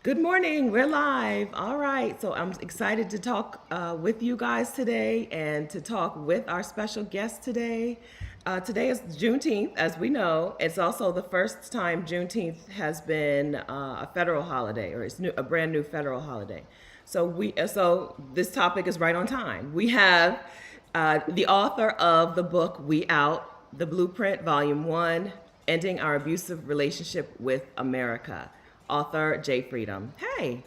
Good morning. We're live. All right. So I'm excited to talk with you guys today and to talk with our special guest today. Today is Juneteenth, as we know. It's also the first time Juneteenth has been a federal holiday, or a brand new federal holiday. So this topic is right on time. We have the author of the book "We Out: The Blueprint," Volume One, "Ending Our Abusive Relationship with America." Author Jay Freedom. Hey.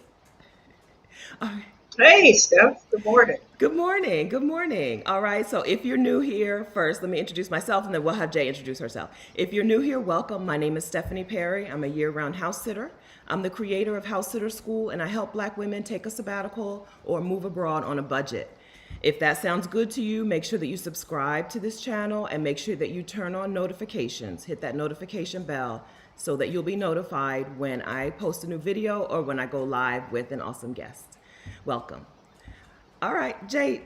All right. Hey, Steph. Good morning. Good morning. Good morning. All right. So if you're new here, first, let me introduce myself and then we'll have Jay introduce herself. If you're new here, welcome. My name is Stephanie Perry. I'm a year round house sitter. I'm the creator of House Sitter School, and I help Black women take a sabbatical or move abroad on a budget. If that sounds good to you, make sure that you subscribe to this channel and make sure that you turn on notifications. Hit that notification bell so that you'll be notified when I post a new video or when I go live with an awesome guest. Welcome. All right, Jay.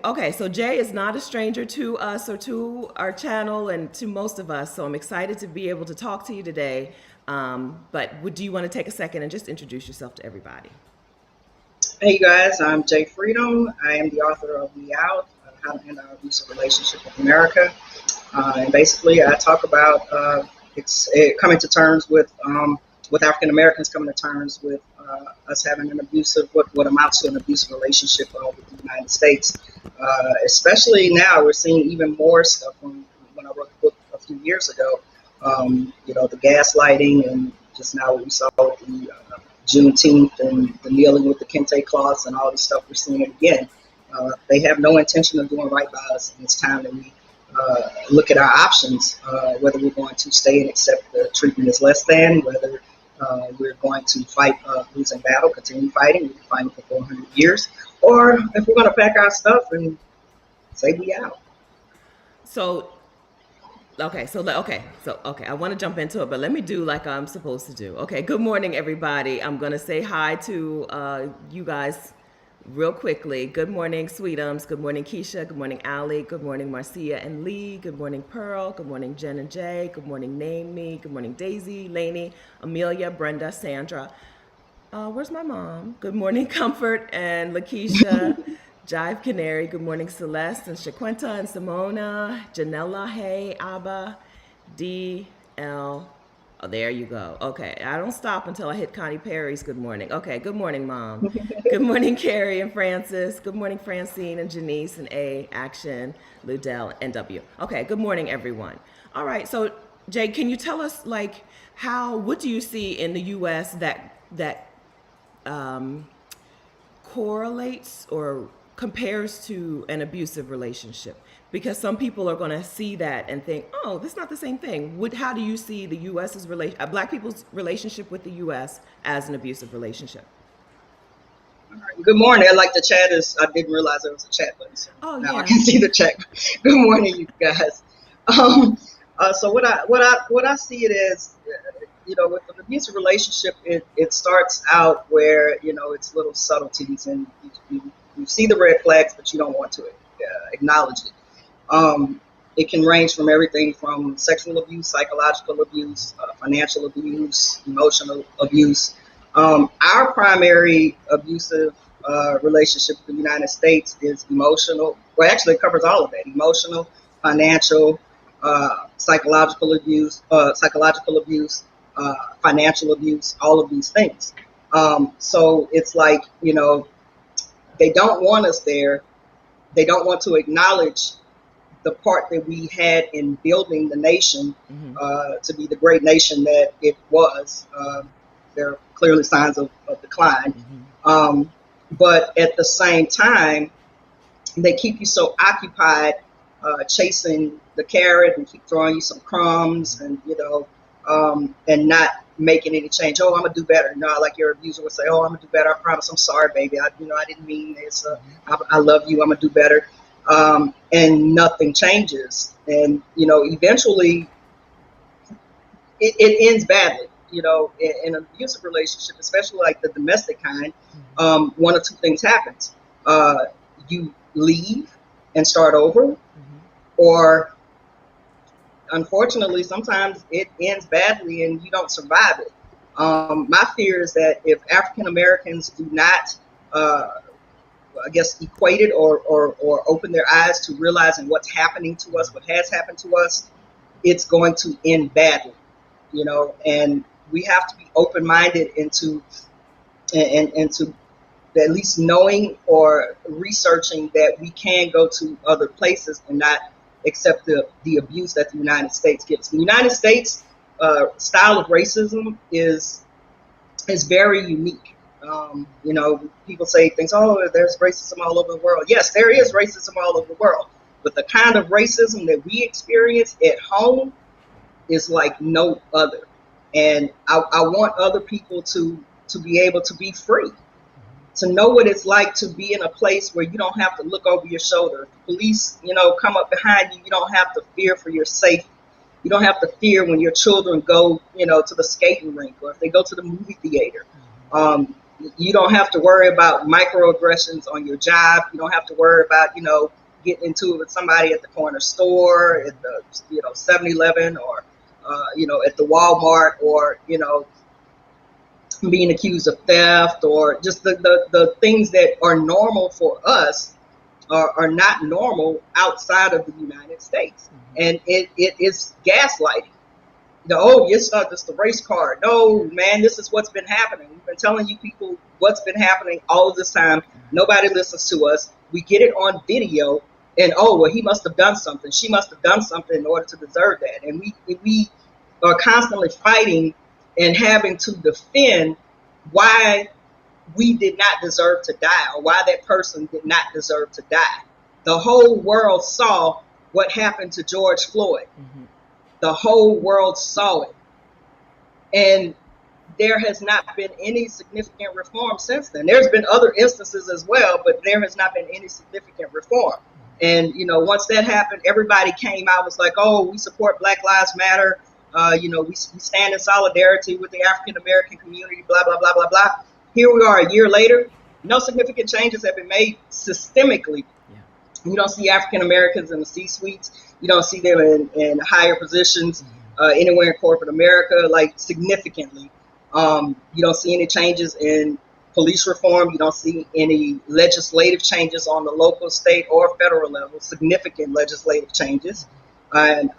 Okay, so Jay is not a stranger to us or to our channel and to most of us. So I'm excited to be able to talk to you today. Do you want to take a second and just introduce yourself to everybody? Hey, you guys. I'm Jay Freedom. I am the author of We Out: How to End Our Abusive Relationship with America. And basically, I talk about coming to terms with African Americans coming to terms with us having an abusive, what amounts to an abusive relationship with the United States. Especially now, we're seeing even more stuff when I wrote the book a few years ago. The gaslighting, and just now what we saw with the Juneteenth and the kneeling with the kente cloths and all the stuff, we're seeing it again. They have no intention of doing right by us, and it's time that we look at our options, whether we're going to stay and accept the treatment as less than, whether we're going to fight losing battle, continue fighting, we've been fighting for 400 years, or if we're going to pack our stuff and say we out. So okay, I want to jump into it, but let me do like I'm supposed to do. Okay, good morning, everybody. I'm gonna say hi to you guys real quickly. Good morning, Sweetums. Good morning, Keisha. Good morning, Allie. Good morning, Marcia and Lee. Good morning, Pearl. Good morning, Jen and Jay. Good morning, Name Me. Good morning, Daisy, Lainey, Amelia, Brenda, Sandra. Where's my mom? Good morning, Comfort and Lakeisha. Jive Canary, good morning, Celeste and Shaquenta and Simona, Janella, hey, Abba, D, L. Oh, there you go. Okay, I don't stop until I hit Connie Perry's good morning. Okay, good morning, Mom. Good morning, Carrie and Francis. Good morning, Francine and Janice and A, Action, Ludell, and W. Okay, good morning, everyone. All right, so Jay, can you tell us what do you see in the U.S. that correlates or compares to an abusive relationship? Because some people are going to see that and think, oh, that's not the same thing. How do you see the U.S.'s Black people's relationship with the U.S. as an abusive relationship? Good morning. I like the chat. I didn't realize there was a chat button, so Oh now I yeah. can see the chat. Good morning, you guys. Um, so what I see it is, with an abusive relationship, it starts out where it's little subtleties, and you see the red flags, but you don't want to acknowledge it. It can range from everything from sexual abuse, psychological abuse, financial abuse, emotional abuse. Our primary abusive relationship with the United States is emotional. Well, actually, it covers all of that: emotional, financial, psychological abuse, financial abuse, all of these things. So it's like, they don't want us there. They don't want to acknowledge the part that we had in building the nation to be the great nation that it was. There are clearly signs of decline. But at the same time, they keep you so occupied chasing the carrot and keep throwing you some crumbs, and not making any change. Oh, I'm gonna do better. Like your abuser would say, oh, I'm gonna do better. I promise. I'm sorry, baby. I didn't mean this. I love you. I'm gonna do better. And nothing changes. And eventually it ends badly. In an abusive relationship, especially like the domestic kind, one or two things happens. You leave and start over, or unfortunately, sometimes it ends badly and you don't survive it. My fear is that if African Americans do not, I guess, equate it or open their eyes to realizing what's happening to us, what has happened to us, it's going to end badly, and we have to be open-minded into at least knowing or researching that we can go to other places and not accept the abuse that the United States gives. The United States style of racism is very unique. People say things, oh, there's racism all over the world. Yes, there is racism all over the world. But the kind of racism that we experience at home is like no other. And I want other people to be able to be free, to know what it's like to be in a place where you don't have to look over your shoulder. If the police, come up behind you, you don't have to fear for your safety. You don't have to fear when your children go, to the skating rink or if they go to the movie theater. You don't have to worry about microaggressions on your job. You don't have to worry about, getting into it with somebody at the corner store, at the, 7-Eleven or, at the Walmart or, being accused of theft or just the things that are normal for us are not normal outside of the United States. And it is gaslighting. Oh, it's not just the race card. No, man, this is what's been happening. We've been telling you people what's been happening all of this time. Nobody listens to us. We get it on video and, oh, well, he must have done something. She must have done something in order to deserve that. And we are constantly fighting and having to defend why we did not deserve to die or why that person did not deserve to die. The whole world saw what happened to George Floyd. The whole world saw it. And there has not been any significant reform since then. There's been other instances as well, but there has not been any significant reform. And, once that happened, everybody came out, was like, oh, we support Black Lives Matter. We stand in solidarity with the African American community, blah, blah, blah, blah, blah. Here we are a year later. No significant changes have been made systemically. Yeah. You don't see African Americans in the C-suites. You don't see them in higher positions anywhere in corporate America, like significantly. You don't see any changes in police reform. You don't see any legislative changes on the local, state, or federal level, significant legislative changes. And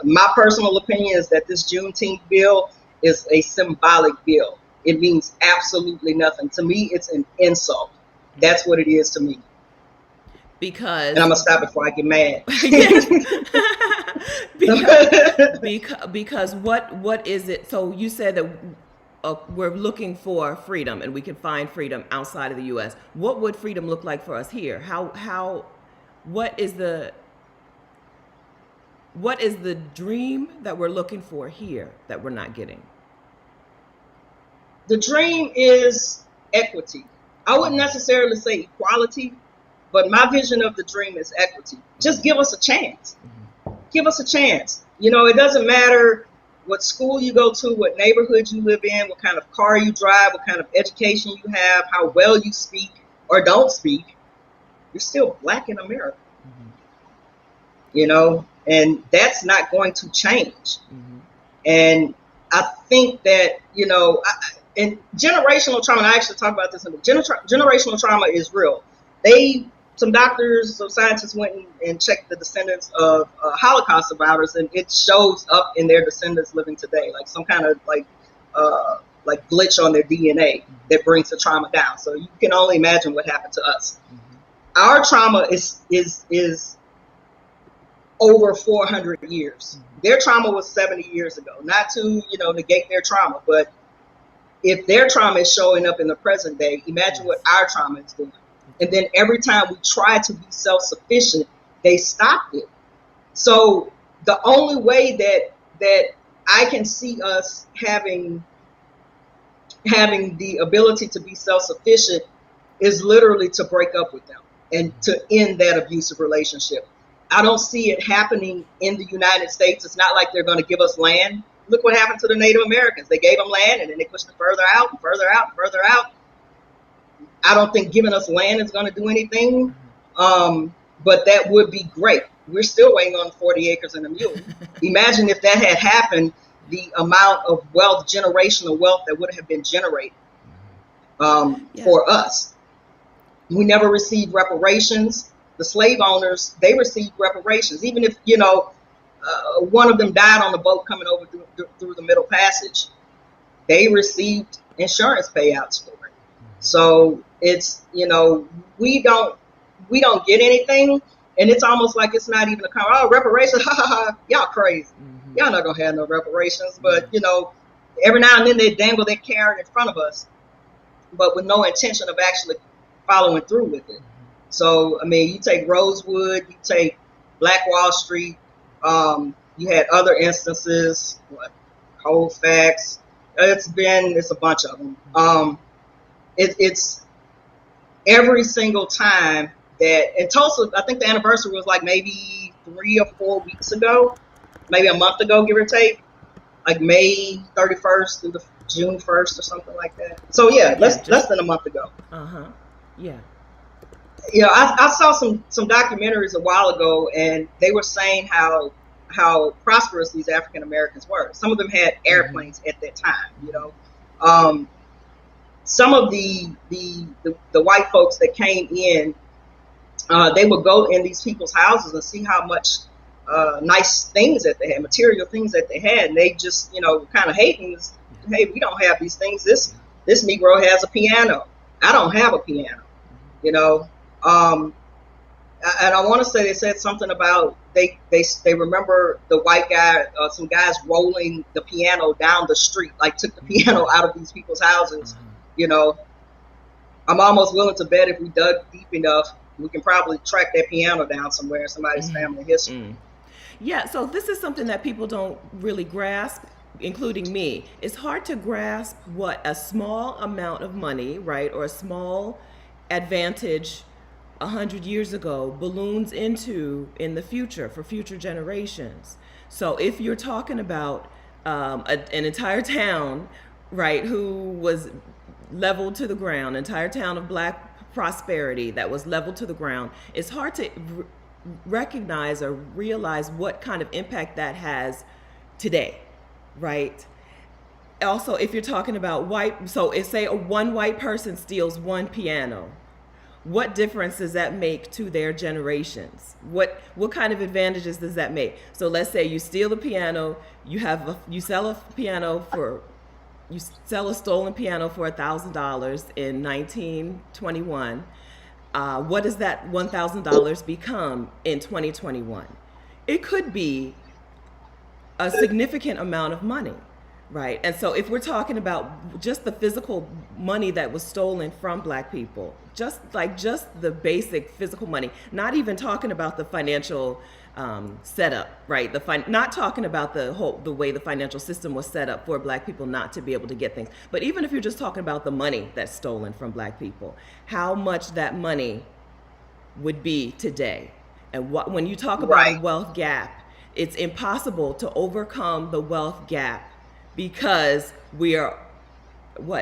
my personal opinion is that this Juneteenth bill is a symbolic bill. It means absolutely nothing. To me, it's an insult. That's what it is to me. Because, and I'm gonna stop before I get mad. because what is it? So you said that we're looking for freedom, and we can find freedom outside of the U.S. What would freedom look like for us here? What is the dream that we're looking for here that we're not getting? The dream is equity. I wouldn't necessarily say equality, but my vision of the dream is equity. Just give us a chance. Give us a chance. It doesn't matter what school you go to, what neighborhood you live in, what kind of car you drive, what kind of education you have, how well you speak or don't speak. You're still Black in America. And that's not going to change. And I think that, and generational trauma, and I actually talk about this in the generational trauma is real. Some doctors, some scientists went and checked the descendants of Holocaust survivors, and it shows up in their descendants living today, like some kind of like glitch on their DNA that brings the trauma down. So you can only imagine what happened to us. Our trauma is over 400 years. Their trauma was 70 years ago. Not to, negate their trauma, but if their trauma is showing up in the present day, imagine what our trauma is doing. And then every time we try to be self-sufficient, they stopped it. So the only way that I can see us having the ability to be self-sufficient is literally to break up with them and to end that abusive relationship. I don't see it happening in the United States. It's not like they're going to give us land. Look what happened to the Native Americans. They gave them land and then they pushed them further out and further out and further out. I don't think giving us land is going to do anything, but that would be great. We're still waiting on 40 acres and a mule. Imagine if that had happened, the amount of wealth, generational wealth that would have been generated Yeah. for us. We never received reparations. The slave owners, they received reparations, even if, one of them died on the boat coming over through the Middle Passage. They received insurance payouts for it. So it's, we don't get anything, and it's almost like it's not even reparations, ha ha ha, y'all crazy. Y'all not gonna have no reparations. But every now and then they dangle their carrot in front of us, but with no intention of actually following through with it. So, I mean, you take Rosewood, you take Black Wall Street, you had other instances, Colfax, it's a bunch of them. It's every single time that, in Tulsa, I think the anniversary was like maybe 3 or 4 weeks ago, maybe a month ago, give or take, like May 31st through the June 1st or something like that. So yeah, less than a month ago. Yeah. I saw some documentaries a while ago, and they were saying how prosperous these African Americans were. Some of them had airplanes at that time. Some of the white folks that came in, they would go in these people's houses and see how much nice things that they had, material things that they had, and they just kind of hating. Hey, we don't have these things. This Negro has a piano. I don't have a piano. And I want to say they said something about they remember the white guy, some guys rolling the piano down the street, like took the piano out of these people's houses. I'm almost willing to bet if we dug deep enough, we can probably track that piano down somewhere in somebody's family history. Yeah, so this is something that people don't really grasp, including me. It's hard to grasp what a small amount of money, right, or a small advantage 100 years ago balloons into in the future for future generations. So if you're talking about an entire town, right, who was leveled to the ground, entire town of Black prosperity that was leveled to the ground, it's hard to recognize or realize what kind of impact that has today, right? Also, if you're talking about so if say one white person steals one piano, what difference does that make to their generations? What kind of advantages does that make? So let's say you steal the piano, you sell a stolen piano for $1,000 in 1921. What does that $1,000 become in 2021? It could be a significant amount of money, right? And so if we're talking about just the physical money that was stolen from Black people, just the basic physical money, not even talking about the financial setup, right? Not talking about the way the financial system was set up for Black people not to be able to get things. But even if you're just talking about the money that's stolen from Black people, how much that money would be today. And when you talk about a wealth gap, it's impossible to overcome the wealth gap because we are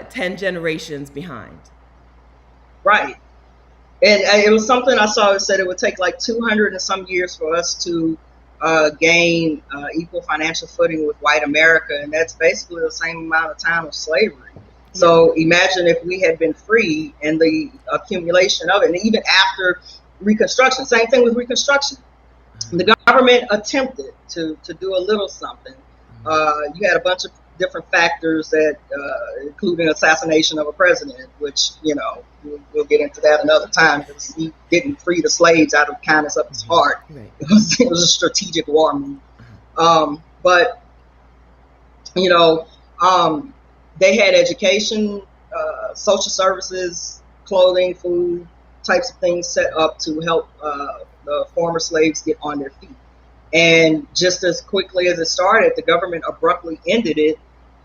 10 generations behind. Right. And it was something I saw that said it would take like 200 and some years for us to gain equal financial footing with white America. And that's basically the same amount of time of slavery. So imagine if we had been free and the accumulation of it. And even after Reconstruction, same thing with Reconstruction. The government attempted to do a little something. You had a bunch of different factors that, including assassination of a president, which, we'll get into that another time because he didn't free the slaves out of kindness of his heart. Right. It was a strategic war move. But, they had education, social services, clothing, food, types of things set up to help the former slaves get on their feet. And just as quickly as it started, the government abruptly ended it.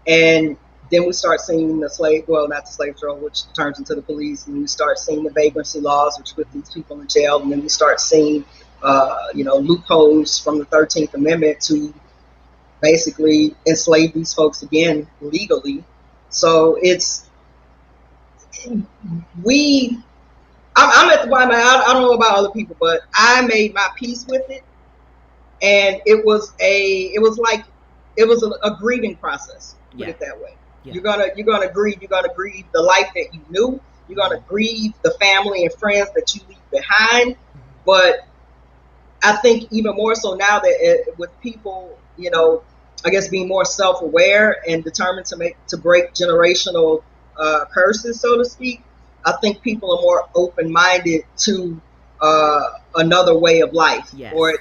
And then we start seeing not the slave trade, which turns into the police. And we start seeing the vagrancy laws, which put these people in jail. And then we start seeing, loopholes from the 13th Amendment to basically enslave these folks again legally. So I'm at the point, I don't know about other people, but I made my peace with it. And it was like it was a grieving process, put Yeah. it that way. Yeah. You're gonna grieve the life that you knew. You're gonna grieve the family and friends that you leave behind. But I think even more so now that with people, I guess being more self-aware and determined to break generational curses, so to speak, I think people are more open-minded to another way of life. Yes. Or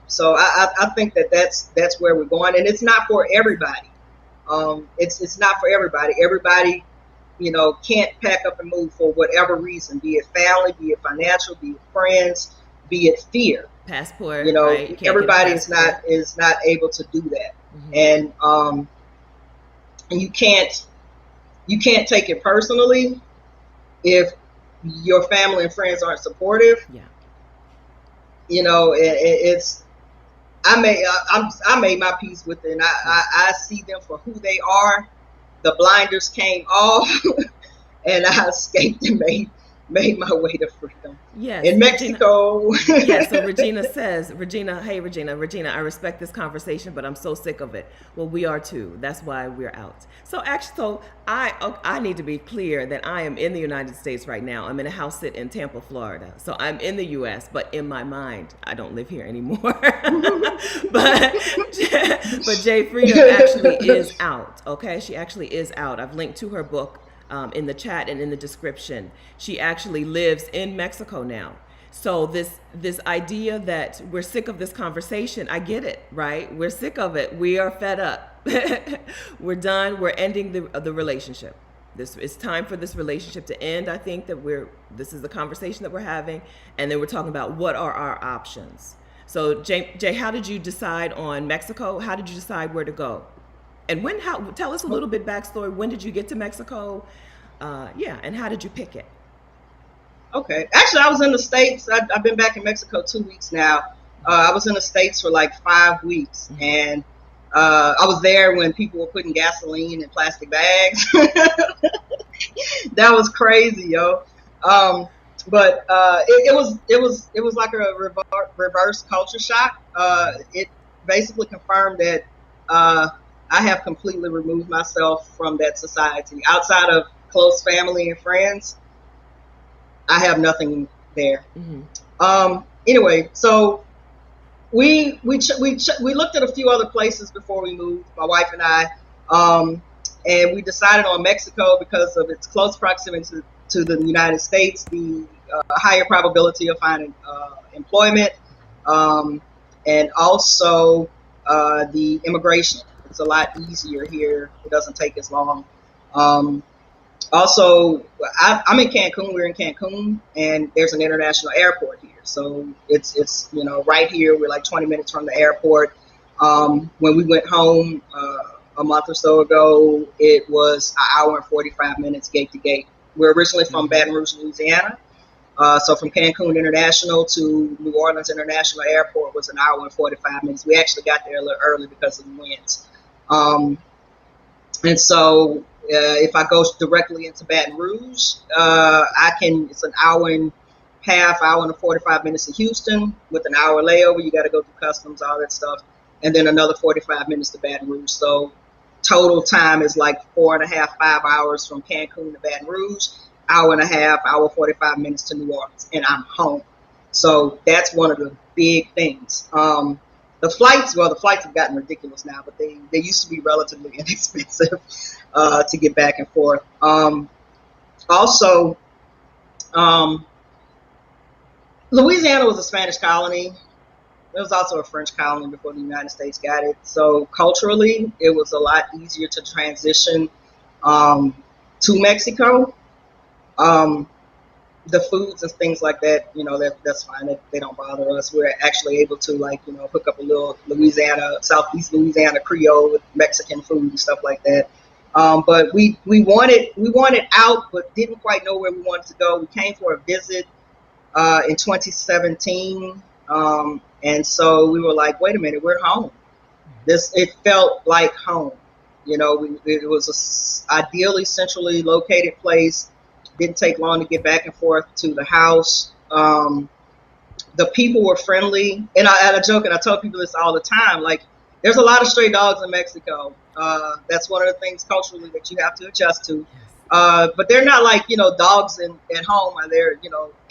so I think that's where we're going, and it's not for everybody. It's not for everybody. Everybody, can't pack up and move for whatever reason, be it family, be it financial, be it friends, be it fear. Passport, right? Everybody is not able to do that. And you can't take it personally if your family and friends aren't supportive. Yeah. I made my peace with it, and I see them for who they are. The blinders came off, and I escaped and made my way to freedom. Yes, in Mexico. Yes, so Regina says, hey Regina, I respect this conversation, but I'm so sick of it. Well, we are too. That's why we're out. So actually, I need to be clear that I am in the United States right now. I'm in a house sit in Tampa, Florida. So I'm in the U.S., but in my mind, I don't live here anymore. but Jay Freedom actually is out. Okay, she actually is out. I've linked to her book in the chat and in the description. She actually lives in Mexico now. So this idea that we're sick of this conversation, I get it, right? We're sick of it. We are fed up. We're done. We're ending the relationship. It's time for this relationship to end. I think that this is the conversation that we're having, and then we're talking about what are our options. So Jay, how did you decide on Mexico? How did you decide where to go? And tell us a little bit backstory. When did you get to Mexico? And how did you pick it? Okay. Actually, I was in the States. I've been back in Mexico 2 weeks now. I was in the States for like 5 weeks. Mm-hmm. And I was there when people were putting gasoline in plastic bags. That was crazy, yo. But it was like a reverse culture shock. It basically confirmed that I have completely removed myself from that society. Outside of close family and friends, I have nothing there. Mm-hmm. Anyway, so we looked at a few other places before we moved, my wife and I, and we decided on Mexico because of its close proximity to the United States, the higher probability of finding employment, and also the immigration. It's a lot easier here. It doesn't take as long. Also, I'm in Cancun. We're in Cancun, and there's an international airport here. So it's right here. We're like 20 minutes from the airport. When we went home a month or so ago, it was an hour and 45 minutes gate to gate. We're originally from Baton Rouge, Louisiana. So from Cancun International to New Orleans International Airport was an hour and 45 minutes. We actually got there a little early because of the winds. And so if I go directly into Baton Rouge, it's an hour and 45 minutes to Houston with an hour layover. You got to go through customs, all that stuff. And then another 45 minutes to Baton Rouge. So total time is like 4.5, 5 hours from Cancun to Baton Rouge, hour and a half, hour 45 minutes to New Orleans, and I'm home. So that's one of the big things. The flights have gotten ridiculous now, but they used to be relatively inexpensive to get back and forth. Also, Louisiana was a Spanish colony. It was also a French colony before the United States got it. So culturally, it was a lot easier to transition to Mexico. The foods and things like that, that's fine. They don't bother us. We're actually able to hook up a little Southeast Louisiana Creole with Mexican food and stuff like that. But we wanted out, but didn't quite know where we wanted to go. We came for a visit in 2017. And so we were like, wait a minute, we're home. It felt like home. It was a ideally centrally located place. Didn't take long to get back and forth to the house. The people were friendly. And I joke, and I tell people this all the time, like, there's a lot of stray dogs in Mexico. That's one of the things culturally that you have to adjust to. But they're not like, dogs at home, or they're,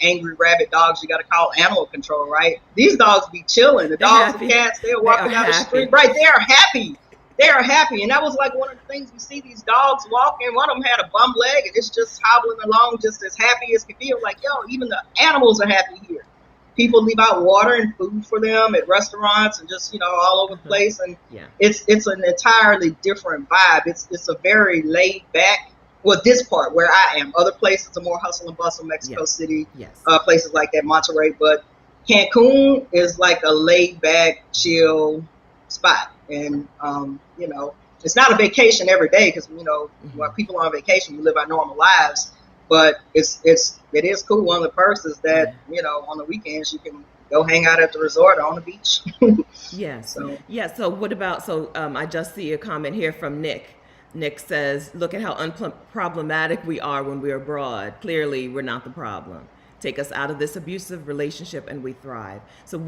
angry rabid dogs you got to call animal control, right? These dogs be chilling. The dogs and cats, they're walking down the street. Right, they are happy. They are happy. And that was like one of the things we see these dogs walking. One of them had a bum leg, and it's just hobbling along just as happy as can feel. Like, even the animals are happy here. People leave out water and food for them at restaurants and just, all over the place. And it's an entirely different vibe. It's a very laid back. Well, this part where I am. Other places are more hustle and bustle, Mexico City, places like that, Monterrey. But Cancun is like a laid back, chill spot. And, it's not a vacation every day because, when people are on vacation, we live our normal lives. But it is cool. One of the perks is that, on the weekends you can go hang out at the resort or on the beach. Yes. So what about, I just see a comment here from Nick. Nick says, look at how unproblematic we are when we're abroad. Clearly, we're not the problem. Take us out of this abusive relationship and we thrive. So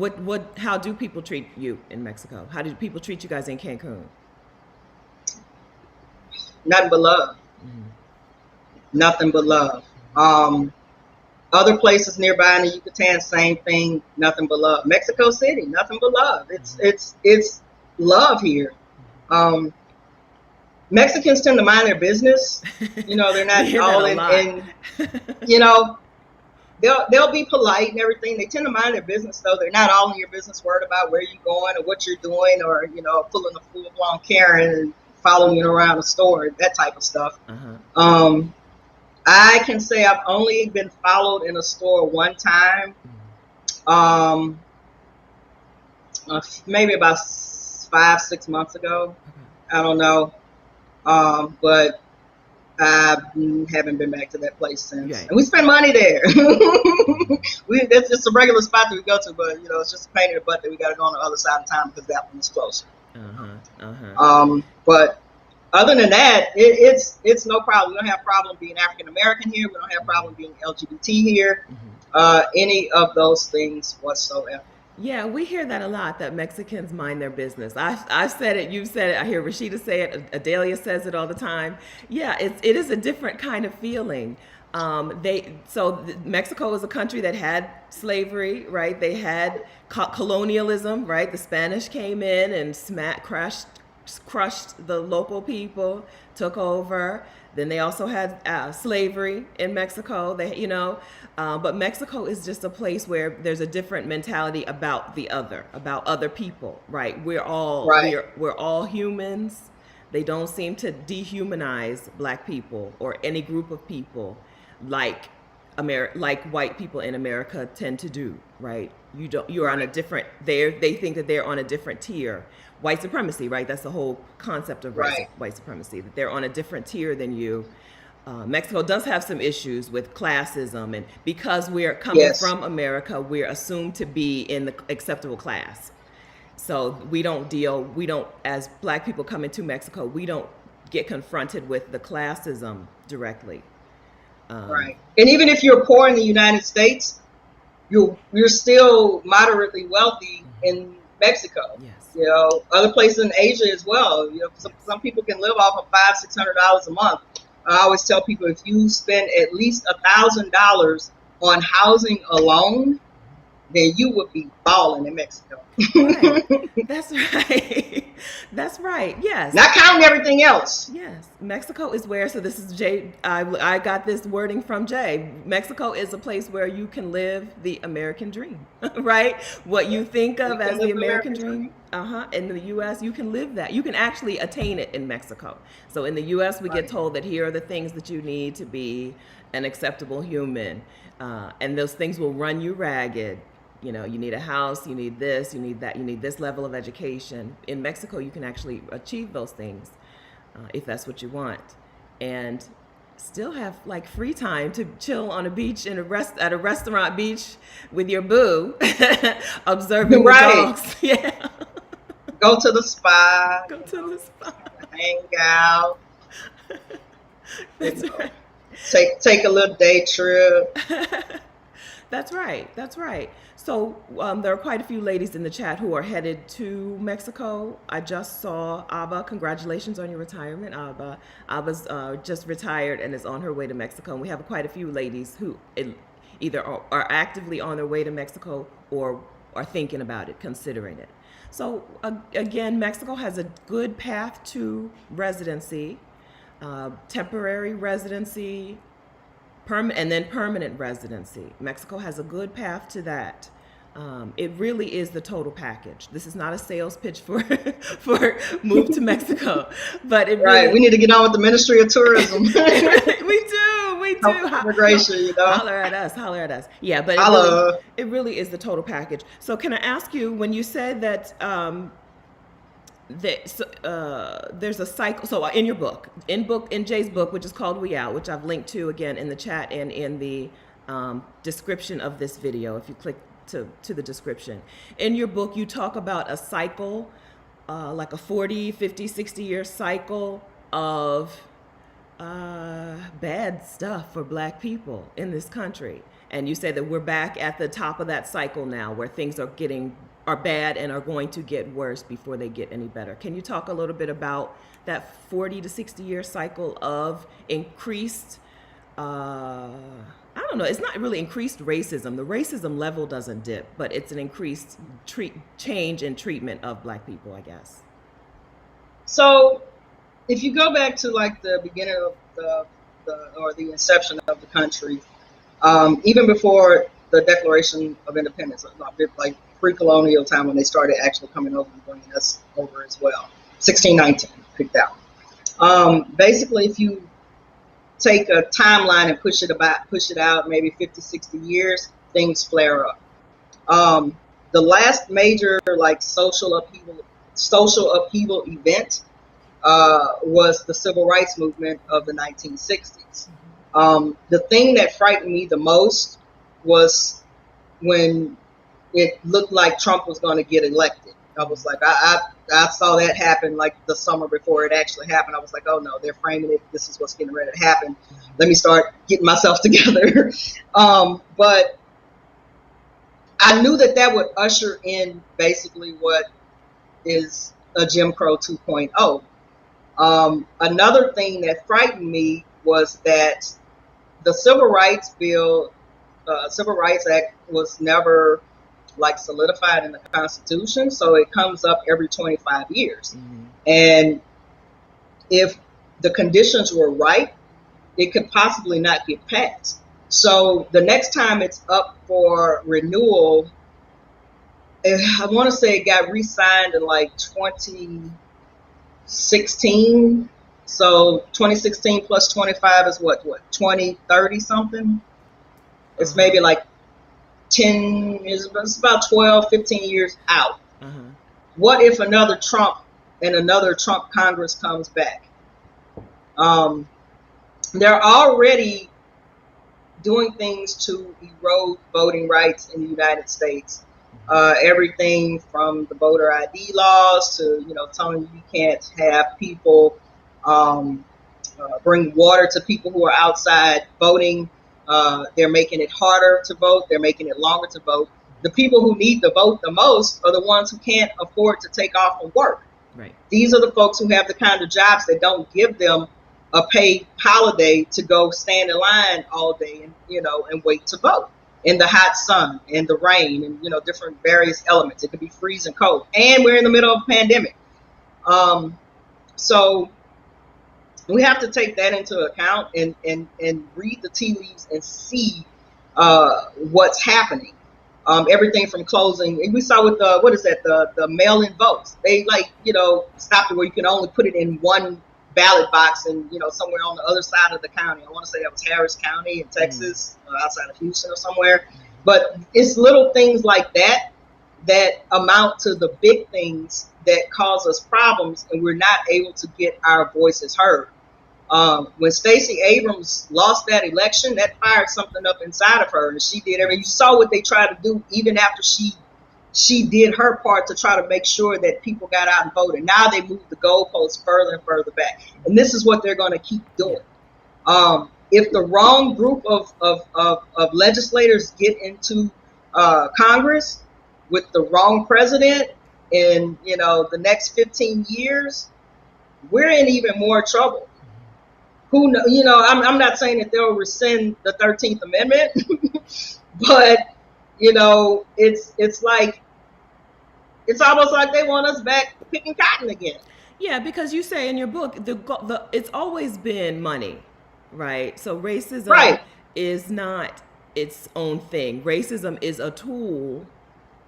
how do people treat you in Mexico? How do people treat you guys in Cancun? Nothing but love. Mm-hmm. Nothing but love. Other places nearby in the Yucatan, same thing, nothing but love. Mexico City, nothing but love. It's love here. Mexicans tend to mind their business. They're not all in they'll be polite and everything. They tend to mind their business, though. They're not all in your business, worried about where you're going or what you're doing, or pulling a full-blown Karen and following you around the store, that type of stuff. I can say I've only been followed in a store one time, maybe about 5-6 months ago. I don't know. But I haven't been back to that place since. Right. And we spend money there. It's just a regular spot that we go to, but it's just a pain in the butt that we got to go on the other side of town because that one is closer. But other than that, it's no problem. We don't have a problem being African American here. We don't have a problem being LGBT here. Any of those things whatsoever. Yeah, we hear that a lot, that Mexicans mind their business. I've said it, you've said it, I hear Rashida say it, Adelia says it all the time. Yeah, it is a different kind of feeling. Mexico is a country that had slavery, right? They had colonialism, right? The Spanish came in and crushed the local people, took over. Then they also had slavery in Mexico. But Mexico is just a place where there's a different mentality about other people, right? We're all humans. They don't seem to dehumanize Black people or any group of people like white people in America tend to do, right? You're on a different. They think that they're on a different tier. White supremacy, right? That's the whole concept of white supremacy, that they're on a different tier than you. Mexico does have some issues with classism, and because we're coming from America, we're assumed to be in the acceptable class. So we don't, as Black people come into Mexico, we don't get confronted with the classism directly. Right. And even if you're poor in the United States, you're still moderately wealthy in Mexico. Yes. Other places in Asia as well. Some people can live off of $500-600 a month. I always tell people, if you spend at least $1,000 on housing alone, then you would be balling in Mexico. Right. That's right. That's right. Yes. Not counting everything else. Yes. Mexico is where, so this is Jay, I got this wording from Jay. Mexico is a place where you can live the American dream, right? What you think of as the American dream. In the U.S., you can live that. You can actually attain it in Mexico. So in the U.S., we get told that here are the things that you need to be an acceptable human. And those things will run you ragged. You need a house, you need this, you need that, you need this level of education. In Mexico, you can actually achieve those things if that's what you want. And still have free time to chill on a beach at a restaurant beach with your boo, observing the dogs. Yeah. Go to the spa. Hang out. That's right. Take a little day trip. That's right. That's right. So there are quite a few ladies in the chat who are headed to Mexico. I just saw Abba. Congratulations on your retirement, Abba. Abba's just retired and is on her way to Mexico. And we have quite a few ladies who either are actively on their way to Mexico or are thinking about it, considering it. So again, Mexico has a good path to residency, temporary residency, and then permanent residency. Mexico has a good path to that. It really is the total package. This is not a sales pitch for for move to Mexico, but it Right. really, We need to get on with the Ministry of Tourism. we do. Immigration, you know. Holler at us. Yeah, but Holla. it really is the total package. So can I ask you, when you said that there's a cycle. So in your book, in Jay's book, which is called We Out, which I've linked to again in the chat and in the description of this video, if you click to the description. In your book, you talk about a cycle, like a 40, 50, 60-year cycle of bad stuff for Black people in this country. And you say that we're back at the top of that cycle now, where things are bad and are going to get worse before they get any better. Can you talk a little bit about that 40 to 60-year cycle of increased, I don't know, it's not really increased racism. The racism level doesn't dip, but it's an increased change in treatment of Black people, I guess. So if you go back to like the beginning of the inception of the country, even before the Declaration of Independence, like pre-colonial time when they started actually coming over and bringing us over as well, 1619 picked out. Basically, if you take a timeline and push it out maybe 50, 60 years, things flare up. The last major like social upheaval event was the civil rights movement of the 1960s. The thing that frightened me the most was when it looked like Trump was going to get elected. I was like, I saw that happen like the summer before it actually happened. I was like, oh no, they're framing it. This is what's getting ready to happen. Let me start getting myself together. But I knew that would usher in basically what is a Jim Crow 2.0. Another thing that frightened me was that the Civil Rights Act was never like solidified in the Constitution, so it comes up every 25 years. Mm-hmm. And if the conditions were right, it could possibly not get passed. So the next time it's up for renewal, I want to say it got re-signed in like 2016. So 2016 plus 25 is what 2030 something. It's maybe like 10 years, it's about 12, 15 years out. What if another Trump and another Trump Congress comes back? They're already doing things to erode voting rights in the United States. Everything from the voter ID laws to, telling you can't have people bring water to people who are outside voting. They're making it harder to vote. They're making it longer to vote. The people who need the vote the most are the ones who can't afford to take off from work. Right. These are the folks who have the kind of jobs that don't give them a paid holiday to go stand in line all day and, and wait to vote in the hot sun and the rain and, different various elements. It could be freezing cold. And we're in the middle of a pandemic. So we have to take that into account and read the tea leaves and see what's happening. Everything from closing. We saw with the mail-in votes. They stopped it where you can only put it in one ballot box and, somewhere on the other side of the county. I want to say that was Harris County in Texas, outside of Houston or somewhere. But it's little things like that amount to the big things that cause us problems, and we're not able to get our voices heard. When Stacey Abrams lost that election, that fired something up inside of her, and she did everything. You saw what they tried to do even after she did her part to try to make sure that people got out and voted. Now they moved the goalposts further and further back, and this is what they're going to keep doing. if the wrong group of legislators get into Congress with the wrong president in, the next 15 years, we're in even more trouble. Who know, I'm not saying that they'll rescind the 13th Amendment, but it's like, it's almost like they want us back picking cotton again. Yeah, because you say in your book it's always been money, right? So racism Right. is not its own thing. Racism is a tool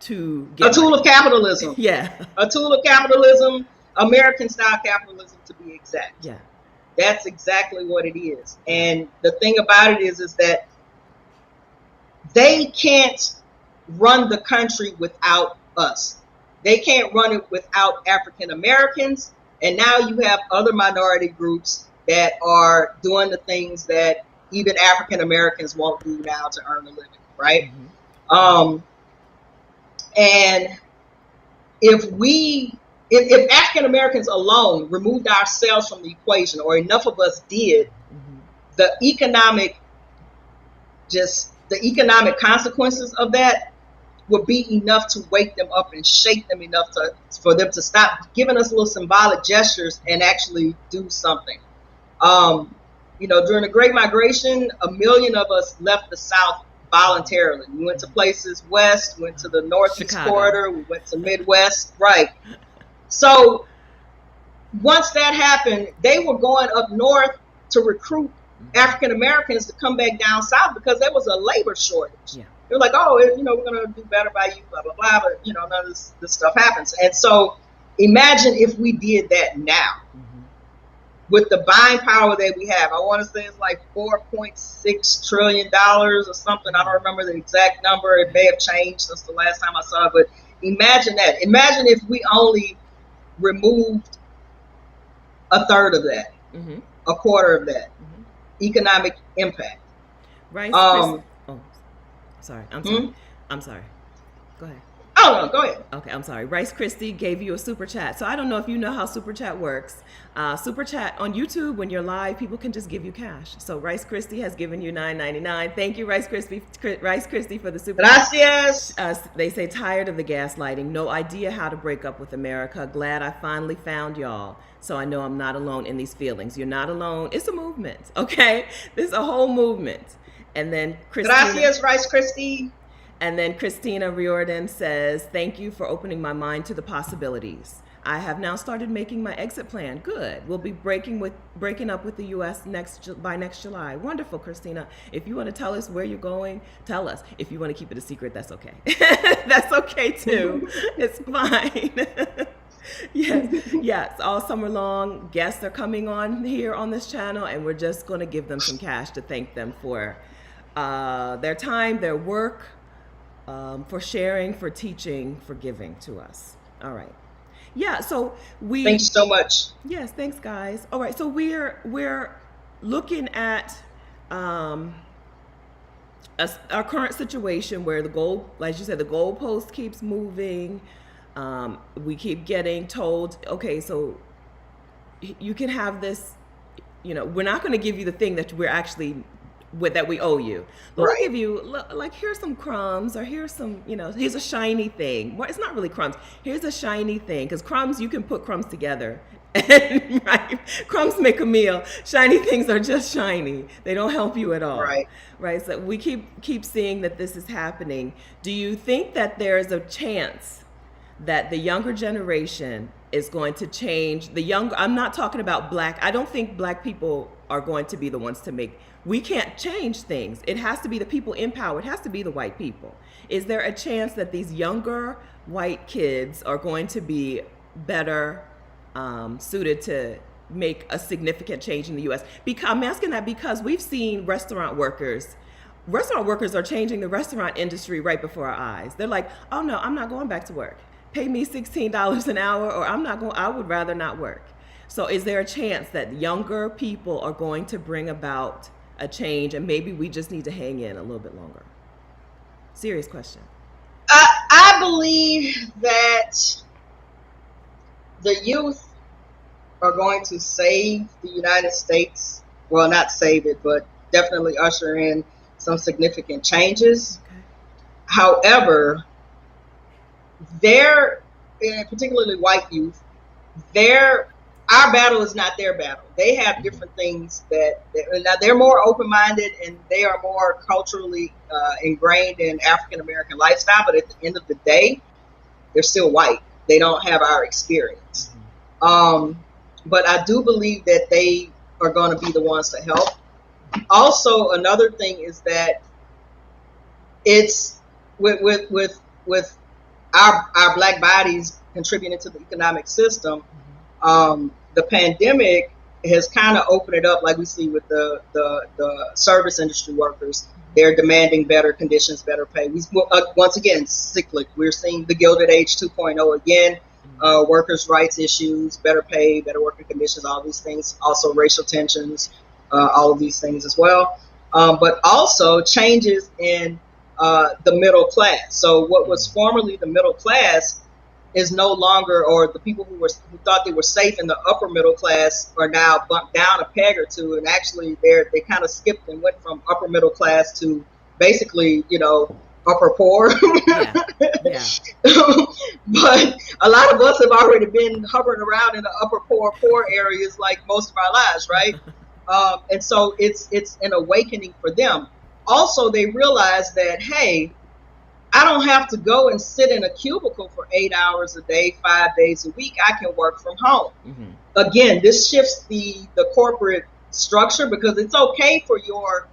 to A get tool money. of capitalism. Yeah, A tool of capitalism, American style capitalism to be exact. yeah. That's exactly what it is. And the thing about it is that they can't run the country without us. They can't run it without African Americans. And now you have other minority groups that are doing the things that even African Americans won't do now to earn a living, right? And if African Americans alone removed ourselves from the equation, or enough of us did, the economic consequences of that would be enough to wake them up and shake them enough for them to stop giving us little symbolic gestures and actually do something. During the Great Migration, 1 million of us left the South voluntarily. We went to places west, went to the Northeast Chicago. corridor, we went to Midwest, right? So once that happened, they were going up north to recruit African Americans to come back down south because there was a labor shortage. Yeah. They're like, oh, we're going to do better by you, blah, blah, blah. But, none of this stuff happens. And so imagine if we did that now with the buying power that we have. I want to say it's like $4.6 trillion or something. I don't remember the exact number. It may have changed since the last time I saw it. But imagine that. Imagine if we only removed a third of that, a quarter of that economic impact. Right. Sorry. I'm sorry. Go ahead. Oh, no, go ahead. Okay, I'm sorry. Rice Christie gave you a super chat. So I don't know if you know how super chat works. Super chat on YouTube, when you're live, people can just give you cash. So Rice Christie has given you $9.99. Thank you, Rice Christie, for the super chat. Gracias. They say, tired of the gaslighting. No idea how to break up with America. Glad I finally found y'all. So I know I'm not alone in these feelings. You're not alone. It's a movement, okay? There's a whole movement. And then Gracias, Rice Christie. And then Christina Riordan says, thank you for opening my mind to the possibilities. I have now started making my exit plan. Good. We'll be breaking up with the U.S. by next July. Wonderful, Christina. If you want to tell us where you're going, tell us. If you want to keep it a secret, that's okay. That's okay too. It's fine. Yes. All summer long, guests are coming on here on this channel, and we're just going to give them some cash to thank them for their time, their work, for sharing, for teaching, for giving to us. All right. Yeah, so thanks so much. Yes, thanks, guys. All right, so we're looking at our current situation where as you said, the goalpost keeps moving. We keep getting told, okay, so you can have this. We're not going to give you the thing that we're actually that we owe you, but right. We'll give you like, here's some crumbs, or here's some, here's a shiny thing. Well, it's not really crumbs. Here's a shiny thing, because crumbs, you can put crumbs together, and right, crumbs make a meal. Shiny things are just shiny. They don't help you at all. Right. So we keep seeing that this is happening. Do you think that there is a chance that the younger generation is going to change? I'm not talking about black. I don't think black people are going to be the ones to make. We can't change things. It has to be the people in power. It has to be the white people. Is there a chance that these younger white kids are going to be better suited to make a significant change in the U.S.? I'm asking that because we've seen restaurant workers are changing the restaurant industry right before our eyes. They're like, oh no, I'm not going back to work. Pay me $16 an hour, or I would rather not work. So is there a chance that younger people are going to bring about a change, and maybe we just need to hang in a little bit longer? Serious question. I believe that the youth are going to save the United States. Well, not save it, but definitely usher in some significant changes. Okay. However, their, and particularly white youth, our battle is not their battle. They have different things now they're more open-minded and they are more culturally ingrained in African American lifestyle. But at the end of the day, they're still white. They don't have our experience. But I do believe that they are going to be the ones to help. Also, another thing is that it's with our black bodies contributing to the economic system. The pandemic has kind of opened it up, like we see with the service industry workers. They're demanding better conditions, better pay. Once again, cyclic. We're seeing the Gilded Age 2.0 again. Workers' rights issues, better pay, better working conditions, all these things. Also racial tensions, all of these things as well. But also changes in the middle class. So what was formerly the middle class is no longer, or the people who thought they were safe in the upper middle class are now bumped down a peg or two, and actually they kind of skipped and went from upper middle class to basically, upper poor. Yeah. But a lot of us have already been hovering around in the upper poor areas like most of our lives, right? And so it's an awakening for them. Also, they realize that, hey, I don't have to go and sit in a cubicle for 8 hours a day, 5 days a week. I can work from home. Again, this shifts the corporate structure, because it's okay for your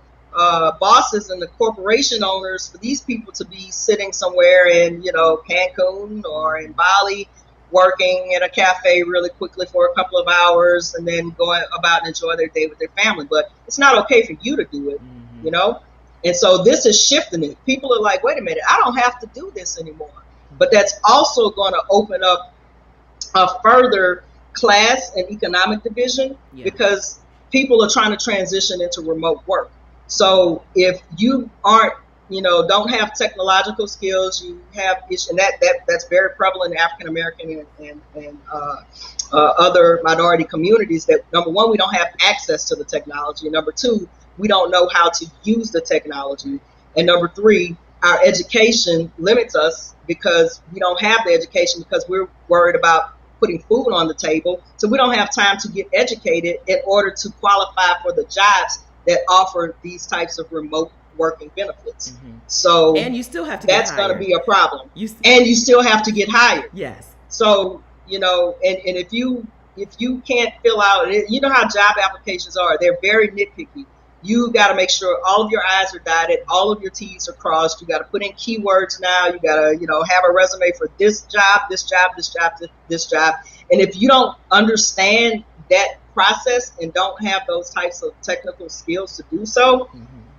bosses and the corporation owners, for these people to be sitting somewhere in, Cancun or in Bali, working at a cafe really quickly for a couple of hours and then going about and enjoy their day with their family. But it's not okay for you to do it, And so this is shifting it. People are like, wait a minute, I don't have to do this anymore. But that's also going to open up a further class and economic division, because people are trying to transition into remote work. So if you aren't, don't have technological skills, you have issues, and that's very prevalent in African American and other minority communities. That, number one, we don't have access to the technology, and number two, we don't know how to use the technology, and number three, our education limits us because we don't have the education, because we're worried about putting food on the table. So we don't have time to get educated in order to qualify for the jobs that offer these types of remote working benefits. So, and you still have to that's going to be a problem. And you still have to get hired. Yes. So, and if you can't fill out, how job applications are, they're very nitpicky. You got to make sure all of your I's are dotted, all of your T's are crossed. You got to put in keywords now. You got to, have a resume for this job, this job, this job, this job. And if you don't understand that process and don't have those types of technical skills to do so,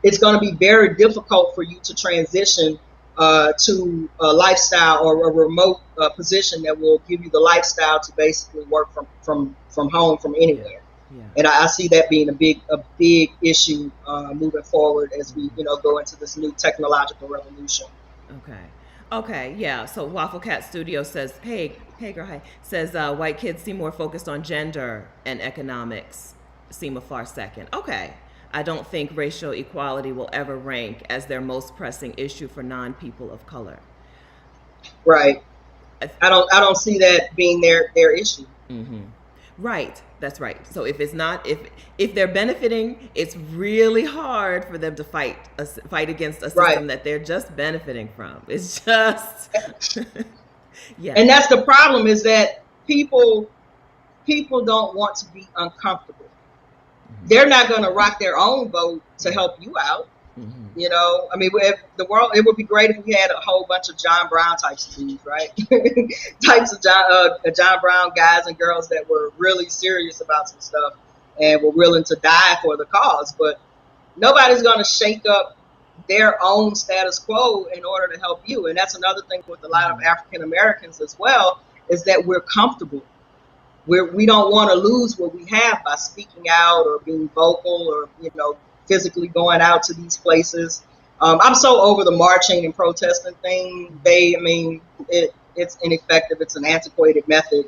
it's going to be very difficult for you to transition to a lifestyle or a remote position that will give you the lifestyle to basically work from home, from anywhere. And I see that being a big issue moving forward as we go into this new technological revolution. Okay, yeah. So Waffle Cat Studio says, hey girl, hi. Says white kids seem more focused on gender, and economics seem a far second. Okay. I don't think racial equality will ever rank as their most pressing issue for non-people of color. Right. I don't see that being their issue. Right. That's right. So if it's not, if they're benefiting, it's really hard for them to fight against a system that they're just benefiting from. It's just, And that's the problem, is that people don't want to be uncomfortable. They're not going to rock their own boat to help you out. I mean, if the world, it would be great if we had a whole bunch of John Brown types of dudes, right? Types of John Brown guys and girls that were really serious about some stuff and were willing to die for the cause. But nobody's going to shake up their own status quo in order to help you. And that's another thing with a lot of African Americans as well, is that we're comfortable. We don't want to lose what we have by speaking out or being vocal or, physically going out to these places. I'm so over the marching and protesting thing. It's ineffective. It's an antiquated method.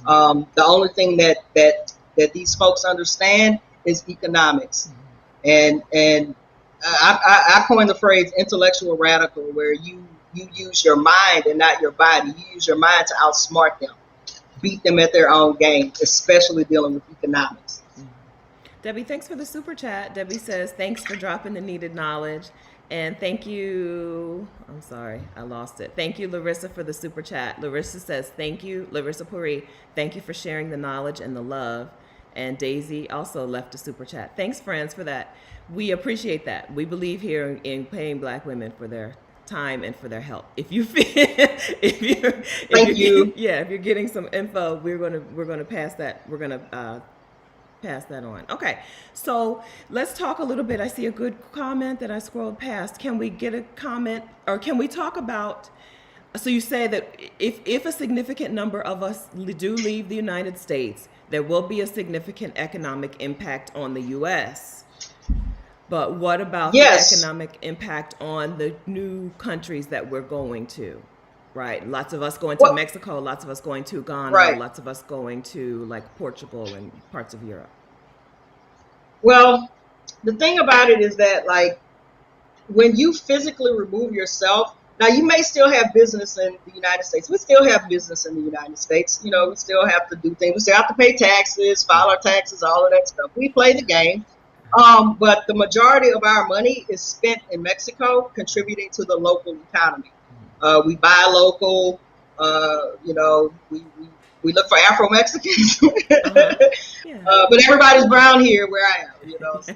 The only thing that these folks understand is economics. And I coined the phrase intellectual radical, where you use your mind and not your body. You use your mind to outsmart them, beat them at their own game, especially dealing with economics. Debbie, thanks for the super chat. Debbie says, thanks for dropping the needed knowledge. And thank you. I'm sorry, I lost it. Thank you, Larissa, for the super chat. Larissa says, thank you, Larissa Puri. Thank you for sharing the knowledge and the love. And Daisy also left a super chat. Thanks, friends, for that. We appreciate that. We believe here in paying Black women for their time and for their help. If you feel, Thank you. Yeah, if you're getting some info, we're gonna pass that. We're gonna pass that on. Okay, so let's talk a little bit. I see a good comment that I scrolled past. Can we get a comment, or can we talk about, so you say that if a significant number of us do leave the United States, there will be a significant economic impact on the U.S. But what about the economic impact on the new countries that we're going to? Right. Lots of us going to Mexico, lots of us going to Ghana, lots of us going to like Portugal and parts of Europe. Well, the thing about it is that, like, when you physically remove yourself, now you may still have business in the United States. We still have business in the United States. You know, we still have to do things. We still have to pay taxes, file our taxes, all of that stuff. We play the game. But the majority of our money is spent in Mexico, contributing to the local economy. We buy local, you know, we look for Afro-Mexicans, but everybody's brown here where I am, you know, so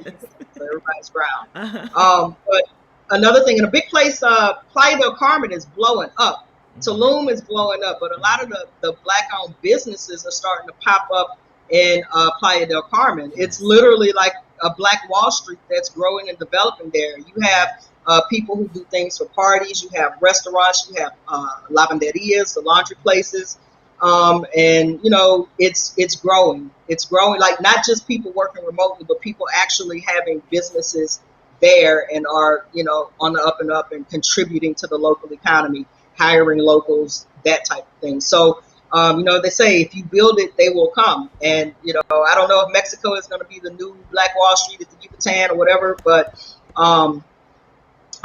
everybody's brown. But another thing, in a big place, Playa del Carmen is blowing up. Tulum is blowing up, but a lot of the Black-owned businesses are starting to pop up in Playa del Carmen. It's literally like a Black Wall Street that's growing and developing there. You have people who do things for parties. You have restaurants. You have lavanderias, the laundry places, and you know it's growing. It's growing. Like, not just people working remotely, but people actually having businesses there and are, you know, on the up and up and contributing to the local economy, hiring locals, that type of thing. So, you know, they say if you build it, they will come. And, you know, I don't know if Mexico is going to be the new Black Wall Street at the Yucatan or whatever, but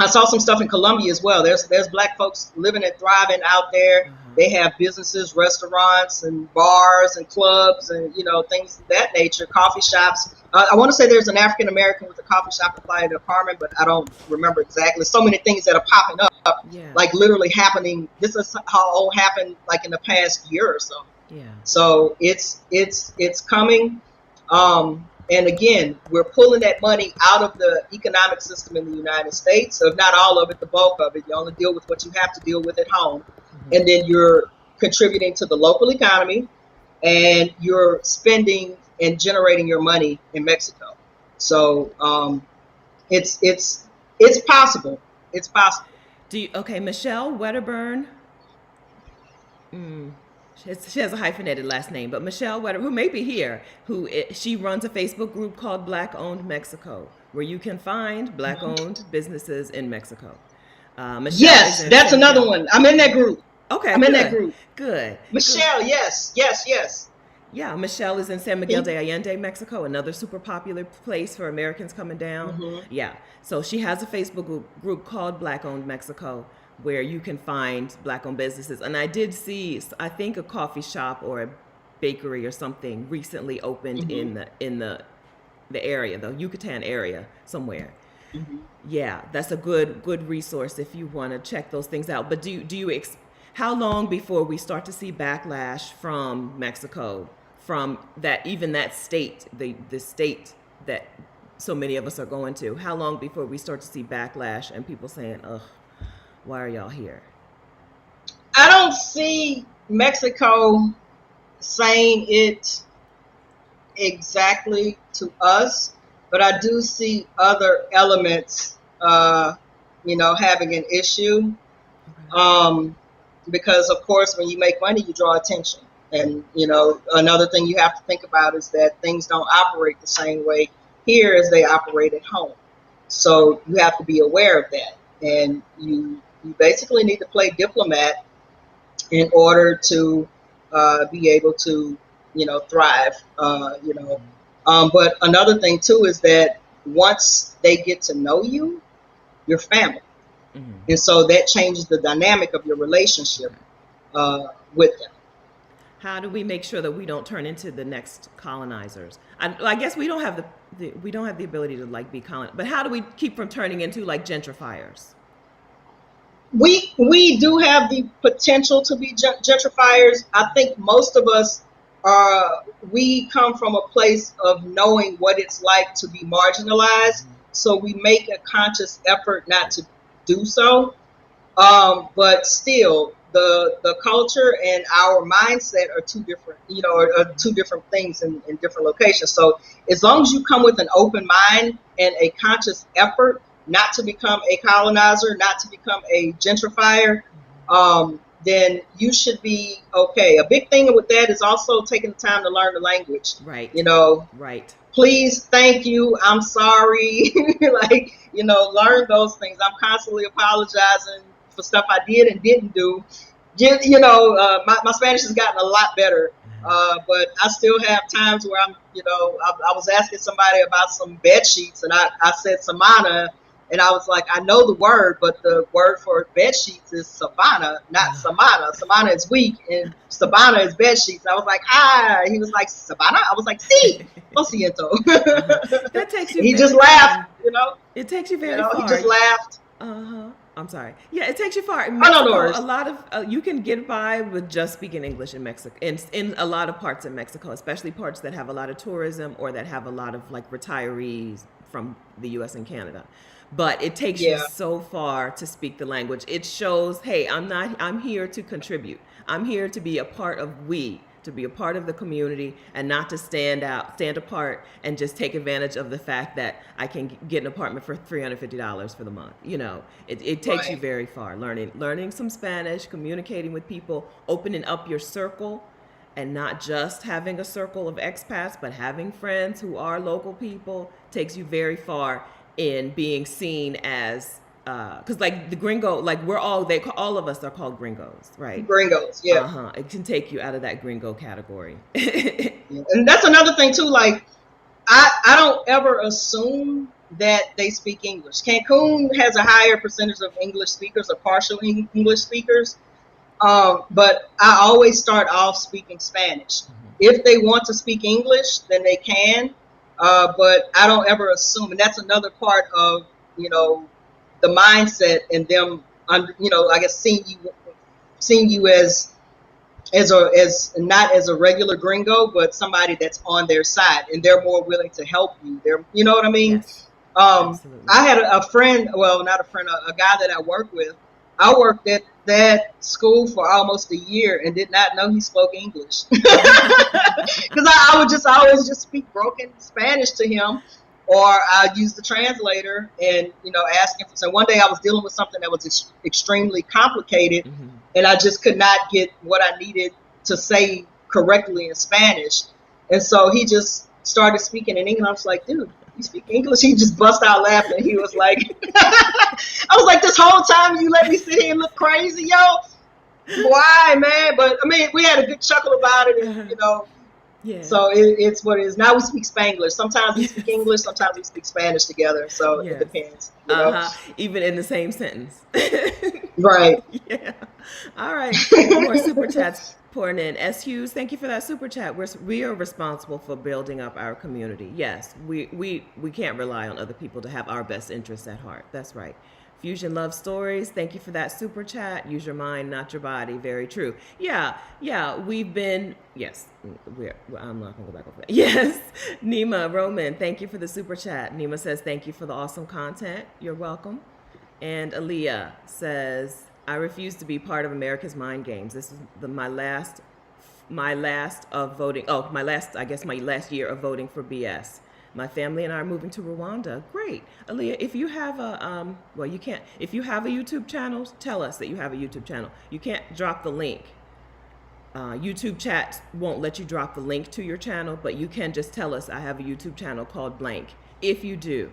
I saw some stuff in Colombia as well. There's Black folks living and thriving out there. They have businesses, restaurants and bars and clubs and, you know, things of that nature, coffee shops. I want to say there's an African American with a coffee shop in Playa del Carmen, but I don't remember exactly. So many things that are popping up, like literally happening. This is how all happened, like in the past year or so. So it's coming. And again, we're pulling that money out of the economic system in the United States. So if not all of it, the bulk of it, you only deal with what you have to deal with at home. And then you're contributing to the local economy, and you're spending and generating your money in Mexico. So it's possible. It's possible. Michelle Wedderburn. She has a hyphenated last name, but Michelle Wedderburn, who may be here, she runs a Facebook group called Black Owned Mexico, where you can find Black-owned businesses in Mexico. Yes, that's another one. I'm in that group. Okay, I'm in that group. Good. Michelle, yes. Yeah, Michelle is in San Miguel de Allende, Mexico, another super popular place for Americans coming down. Yeah, so she has a Facebook group called Black Owned Mexico, where you can find Black-owned businesses. And I did see, I think, a coffee shop or a bakery or something recently opened in the area, the Yucatan area somewhere. Yeah, that's a good resource if you want to check those things out. But how long before we start to see backlash from Mexico, from that state, the state that so many of us are going to? How long before we start to see backlash and people saying, ugh, why are y'all here? I don't see Mexico saying it exactly to us, but I do see other elements, you know, having an issue. Because, of course, when you make money, you draw attention. And, you know, another thing you have to think about is that things don't operate the same way here as they operate at home. So you have to be aware of that. And you basically need to play diplomat in order to be able to, you know, thrive, you know. But another thing, too, is that once they get to know you, your family. Mm-hmm. And so that changes the dynamic of your relationship with them. How do we make sure that we don't turn into the next colonizers? I guess we don't have the ability to like be colonized, but how do we keep from turning into like gentrifiers? We do have the potential to be gentrifiers. I think most of us we come from a place of knowing what it's like to be marginalized. So we make a conscious effort not to do so. But still, the culture and our mindset are two different, are two different things in different locations. So as long as you come with an open mind and a conscious effort not to become a colonizer, not to become a gentrifier, then you should be okay. A big thing with that is also taking the time to learn the language. Right. Right. Please, thank you, I'm sorry. Learn those things. I'm constantly apologizing for stuff I did and didn't do. My Spanish has gotten a lot better, but I still have times where I'm, I was asking somebody about some bed sheets and I said Samana. And I was like, I know the word, but the word for bed sheets is Savannah, not Samana. Samana is weak, and Savannah is bed sheets. I was like, He was like, Savannah? I was like, sí, lo siento. That takes you. He just laughed, It takes you very far. He just laughed. I'm sorry. Yeah, it takes you far. In Mexico, a lot of you can get by with just speaking English in Mexico. In a lot of parts of Mexico, especially parts that have a lot of tourism or that have a lot of like retirees from the U.S. and Canada. But it takes you so far to speak the language. It shows, hey, I'm here to contribute. I'm here to be a part of to be a part of the community and not to stand apart and just take advantage of the fact that I can get an apartment for $350 for the month. It takes you very far. Learning some Spanish, communicating with people, opening up your circle, and not just having a circle of expats, but having friends who are local people takes you very far in being seen as, because like the gringo, like all of us are called gringos, right? Gringos, yeah. It can take you out of that gringo category. And that's another thing too. Like, I don't ever assume that they speak English. Cancun has a higher percentage of English speakers or partial English speakers, but I always start off speaking Spanish. If they want to speak English, then they can. But I don't ever assume, and that's another part of, the mindset and them, I guess seeing you as not as a regular gringo, but somebody that's on their side, and they're more willing to help you. You know what I mean? Yes, I had a friend, well, not a friend, a guy that I work with. I worked at that school for almost a year and did not know he spoke English. Because I would just always just speak broken Spanish to him, or I'd use the translator and, ask him. So one day I was dealing with something that was extremely complicated, and I just could not get what I needed to say correctly in Spanish. And so he just started speaking in English. I was like, dude, you speak English? He just bust out laughing. He was like, I was like, this whole time you let me sit here and look crazy, yo? Why, man? But I mean, we had a good chuckle about it, and yeah. So it's what it is. Now we speak Spanglish. Sometimes we speak English, sometimes we speak Spanish together. So it depends. Even in the same sentence. Right. Yeah. All right. More super chats pouring in. S. Hughes, thank you for that super chat. We are responsible for building up our community. Yes, we can't rely on other people to have our best interests at heart. That's right. Fusion Love Stories, thank you for that super chat. Use your mind, not your body. Very true. Yeah, we've been, yes, I'm not going to go back over that. Yes, Nima Roman, thank you for the super chat. Nima says, thank you for the awesome content. You're welcome. And Aaliyah says, I refuse to be part of America's mind games. This is my last of voting. Oh, my last year of voting for BS. My family and I are moving to Rwanda. Great. Aaliyah, if you have you can't. If you have a YouTube channel, tell us that you have a YouTube channel. You can't drop the link. YouTube chat won't let you drop the link to your channel, but you can just tell us I have a YouTube channel called blank. If you do,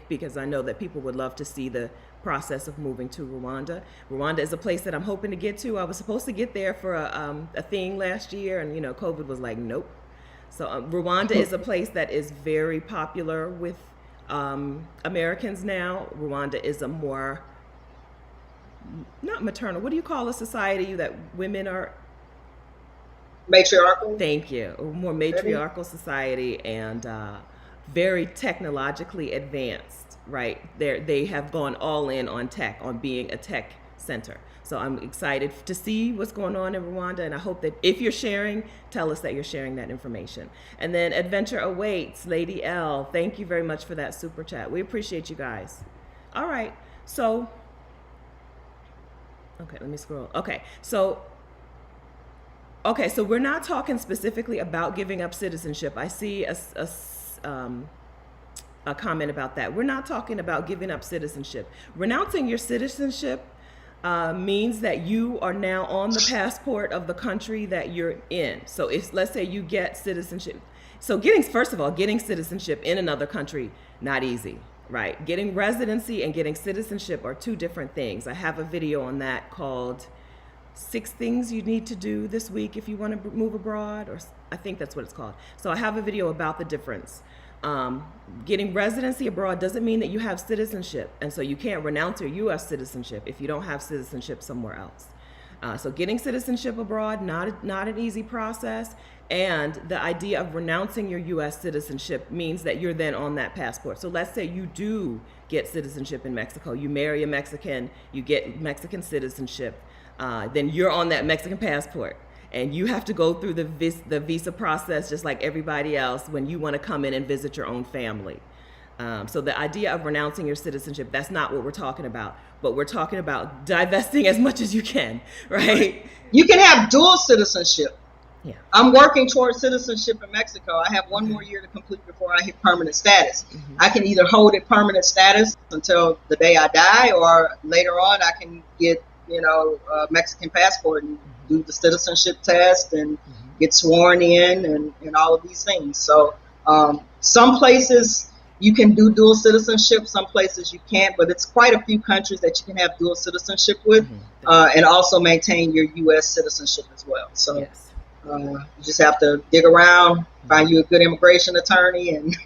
because I know that people would love to see the process of moving to Rwanda. Rwanda is a place that I'm hoping to get to. I was supposed to get there for a thing last year, and COVID was like, nope. So Rwanda is a place that is very popular with Americans now. Rwanda is a more, not maternal, what do you call a society that women are? Matriarchal. Thank you. A more matriarchal society, and very technologically advanced, right? They have gone all in on tech, on being a tech center. So I'm excited to see what's going on in Rwanda, and I hope that if you're sharing, tell us that you're sharing that information. And then Adventure Awaits, Lady L, thank you very much for that super chat. We appreciate you guys. All right, so, okay, let me scroll. Okay, so we're not talking specifically about giving up citizenship. I see a comment about that. We're not talking about giving up citizenship. Renouncing your citizenship means that you are now on the passport of the country that you're in. So if, let's say you get citizenship. So first of all, getting citizenship in another country, not easy, right? Getting residency and getting citizenship are two different things. I have a video on that called 6 Things You Need to Do This Week If You Want to Move Abroad, or I think that's what it's called. So I have a video about the difference. Getting residency abroad doesn't mean that you have citizenship, and so you can't renounce your U.S. citizenship if you don't have citizenship somewhere else. So getting citizenship abroad, not an easy process, and the idea of renouncing your U.S. citizenship means that you're then on that passport. So let's say you do get citizenship in Mexico, you marry a Mexican, you get Mexican citizenship, then you're on that Mexican passport. And you have to go through the visa process just like everybody else when you want to come in and visit your own family. So the idea of renouncing your citizenship, that's not what we're talking about. But we're talking about divesting as much as you can, right? You can have dual citizenship. Yeah. I'm working towards citizenship in Mexico. I have one more year to complete before I hit permanent status. Mm-hmm. I can either hold it permanent status until the day I die, or later on I can get, a Mexican passport and do the citizenship test and get sworn in and all of these things. So some places you can do dual citizenship, some places you can't, but it's quite a few countries that you can have dual citizenship with, and also maintain your U.S. citizenship as well. So yes. You just have to dig around, find you a good immigration attorney, and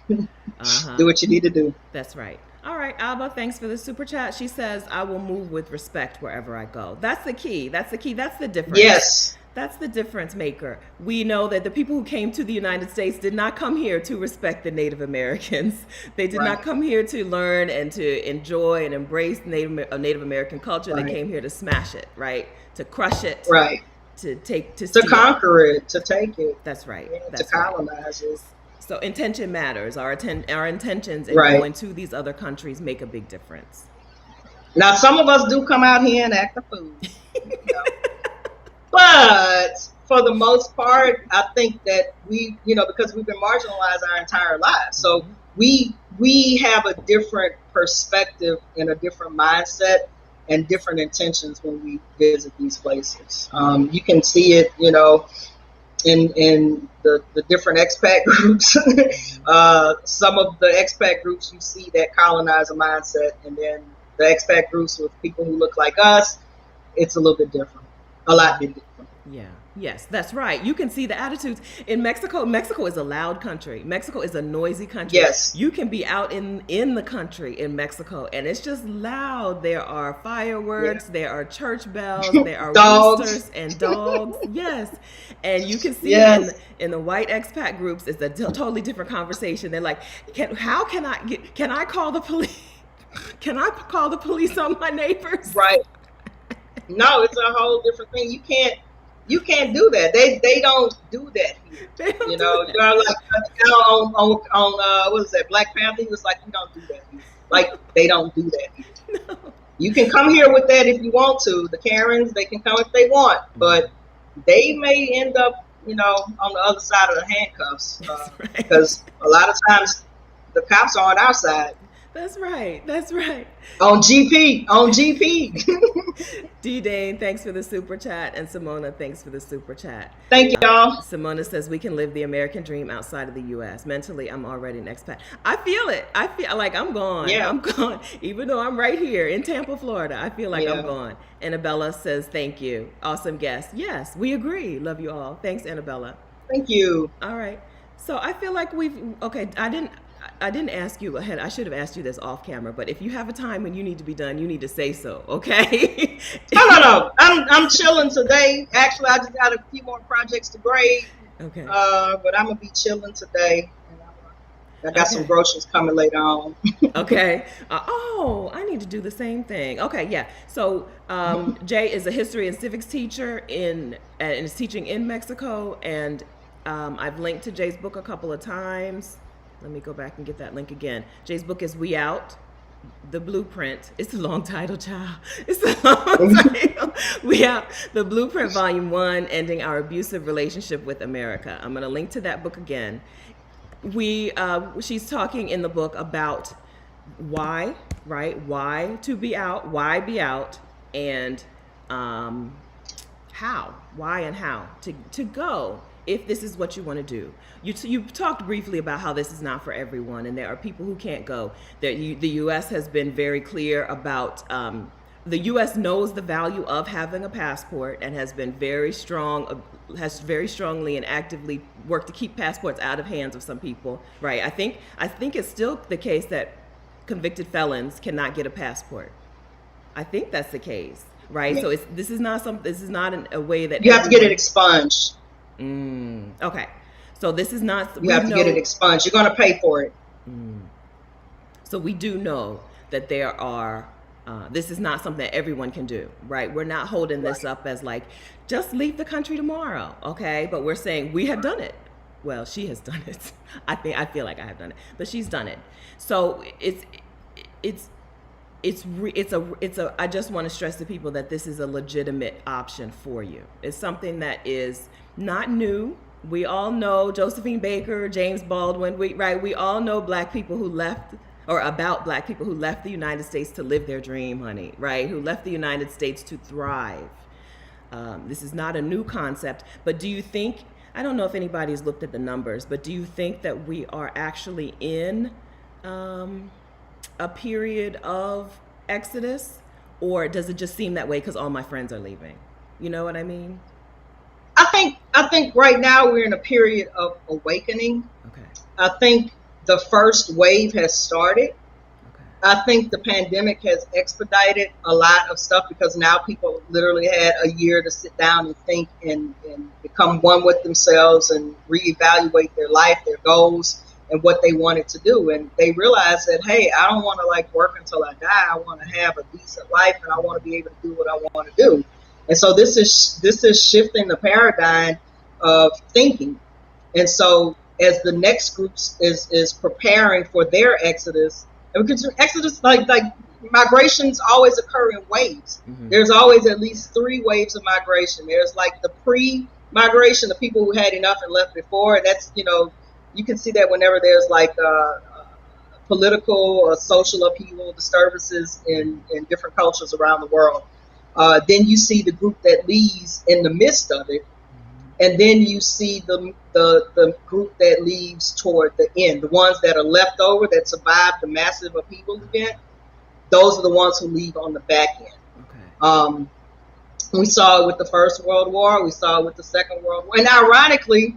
do what you need to do. That's right. All right, Alba, thanks for the super chat. She says, I will move with respect wherever I go. That's the key. That's the key. That's the difference. Yes. That's the difference maker. We know that the people who came to the United States did not come here to respect the Native Americans. They did not come here to learn and to enjoy and embrace Native American culture. They came here to smash it, right? To crush it. Right. To conquer it, to take it. That's right. To colonize it. So intention matters. Our intentions in going to these other countries make a big difference. Now, some of us do come out here and act a fool. But for the most part, I think that we, because we've been marginalized our entire lives. So we have a different perspective and a different mindset and different intentions when we visit these places. You can see it, in the different expat groups. Some of the expat groups you see that colonize a mindset, and then the expat groups with people who look like us, it's a little bit different, a lot bit different. Yeah. Yes, that's right. You can see the attitudes in Mexico. Mexico is a loud country. Mexico is a noisy country. Yes. You can be out in the country in Mexico, and it's just loud. There are fireworks. Yeah. There are church bells. There are roosters and dogs. Yes. And you can see in the white expat groups, it's a totally different conversation. They're like, can I call the police? Can I call the police on my neighbors? Right. No, it's a whole different thing. You can't do that. They don't do that here. Like on what is that, Black Panther? He was like, you don't do that here. Like, they don't do that here. No. You can come here with that if you want to. The Karens, they can come if they want, but they may end up, on the other side of the handcuffs, because a lot of times the cops are on our side. That's right. On GP. D-Dane, thanks for the super chat. And Simona, thanks for the super chat. Thank y'all. Simona says, we can live the American dream outside of the U.S. Mentally, I'm already an expat. I feel it. I feel like I'm gone. Yeah. I'm gone. Even though I'm right here in Tampa, Florida, I feel like I'm gone. Annabella says, thank you. Awesome guest. Yes, we agree. Love you all. Thanks, Annabella. Thank you. All right. So I feel like I didn't ask you ahead. I should have asked you this off camera. But if you have a time when you need to be done, you need to say so. Okay. No. I'm chilling today. Actually, I just got a few more projects to grade. Okay. But I'm gonna be chilling today. I got some groceries coming later on. Okay. I need to do the same thing. Okay, yeah. So Jay is a history and civics teacher and is teaching in Mexico. And I've linked to Jay's book a couple of times. Let me go back and get that link again. Jay's book is We Out, The Blueprint. It's a long title, child. It's a long title. We Out, The Blueprint, Volume 1, Ending Our Abusive Relationship with America. I'm going to link to that book again. She's talking in the book about why, right? Why to be out, why be out, and how, why and how to go if this is what you want to do. You talked briefly about how this is not for everyone, and there are people who can't go. The U.S. has been very clear about the U.S. knows the value of having a passport and has been very strong, has very strongly and actively worked to keep passports out of hands of some people, right? I think it's still the case that convicted felons cannot get a passport. I think that's the case, right? So this is not a way that you have to get it expunged. Okay, so this is not. You have to get it expunged. You're going to pay for it. So we do know that there are. This is not something that everyone can do, right? We're not holding this up as like, just leave the country tomorrow, okay? But we're saying we have done it. Well, she has done it. I feel like I have done it, but she's done it. So I just want to stress to people that this is a legitimate option for you. It's something that is not new. We all know Josephine Baker, James Baldwin, we all know Black people who left, or about Black people who left the United States to live their dream, honey, right? Who left the United States to thrive. This is not a new concept, but do you think, I don't know if anybody's looked at the numbers, but do you think that we are actually in a period of exodus, or does it just seem that way because all my friends are leaving? You know what I mean? I think right now we're in a period of awakening. Okay. I think the first wave has started. Okay. I think the pandemic has expedited a lot of stuff because now people literally had a year to sit down and think and become one with themselves and reevaluate their life, their goals, and what they wanted to do. And they realized that, hey, I don't want to like work until I die. I want to have a decent life and I want to be able to do what I want to do. And so this is shifting the paradigm of thinking. And so as the next group is preparing for their exodus, and because exodus, like migrations always occur in waves. Mm-hmm. There's always at least 3 waves of migration. There's like the pre-migration, the people who had enough and left before. And that's, you can see that whenever there's like political or social upheaval, disturbances in different cultures around the world. Then you see the group that leaves in the midst of it. And then you see the group that leaves toward the end, the ones that are left over that survived the massive upheaval event. Those are the ones who leave on the back end. Okay. We saw it with the First World War. We saw it with the Second World War. And ironically,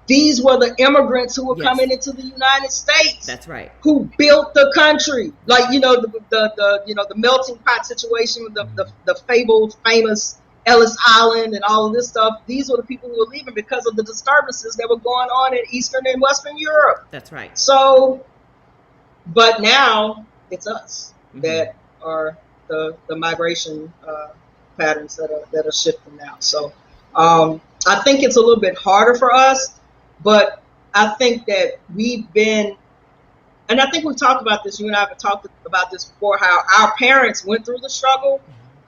these were the immigrants who were coming into the United States. That's right. Who built the country, like the melting pot situation with the fabled, famous Ellis Island and all of this stuff. These were the people who were leaving because of the disturbances that were going on in Eastern and Western Europe. That's right. So, but now it's us that are the migration patterns that are shifting now. So I think it's a little bit harder for us, but I think that we've been, and I think we've talked about this, you and I have talked about this before, how our parents went through the struggle.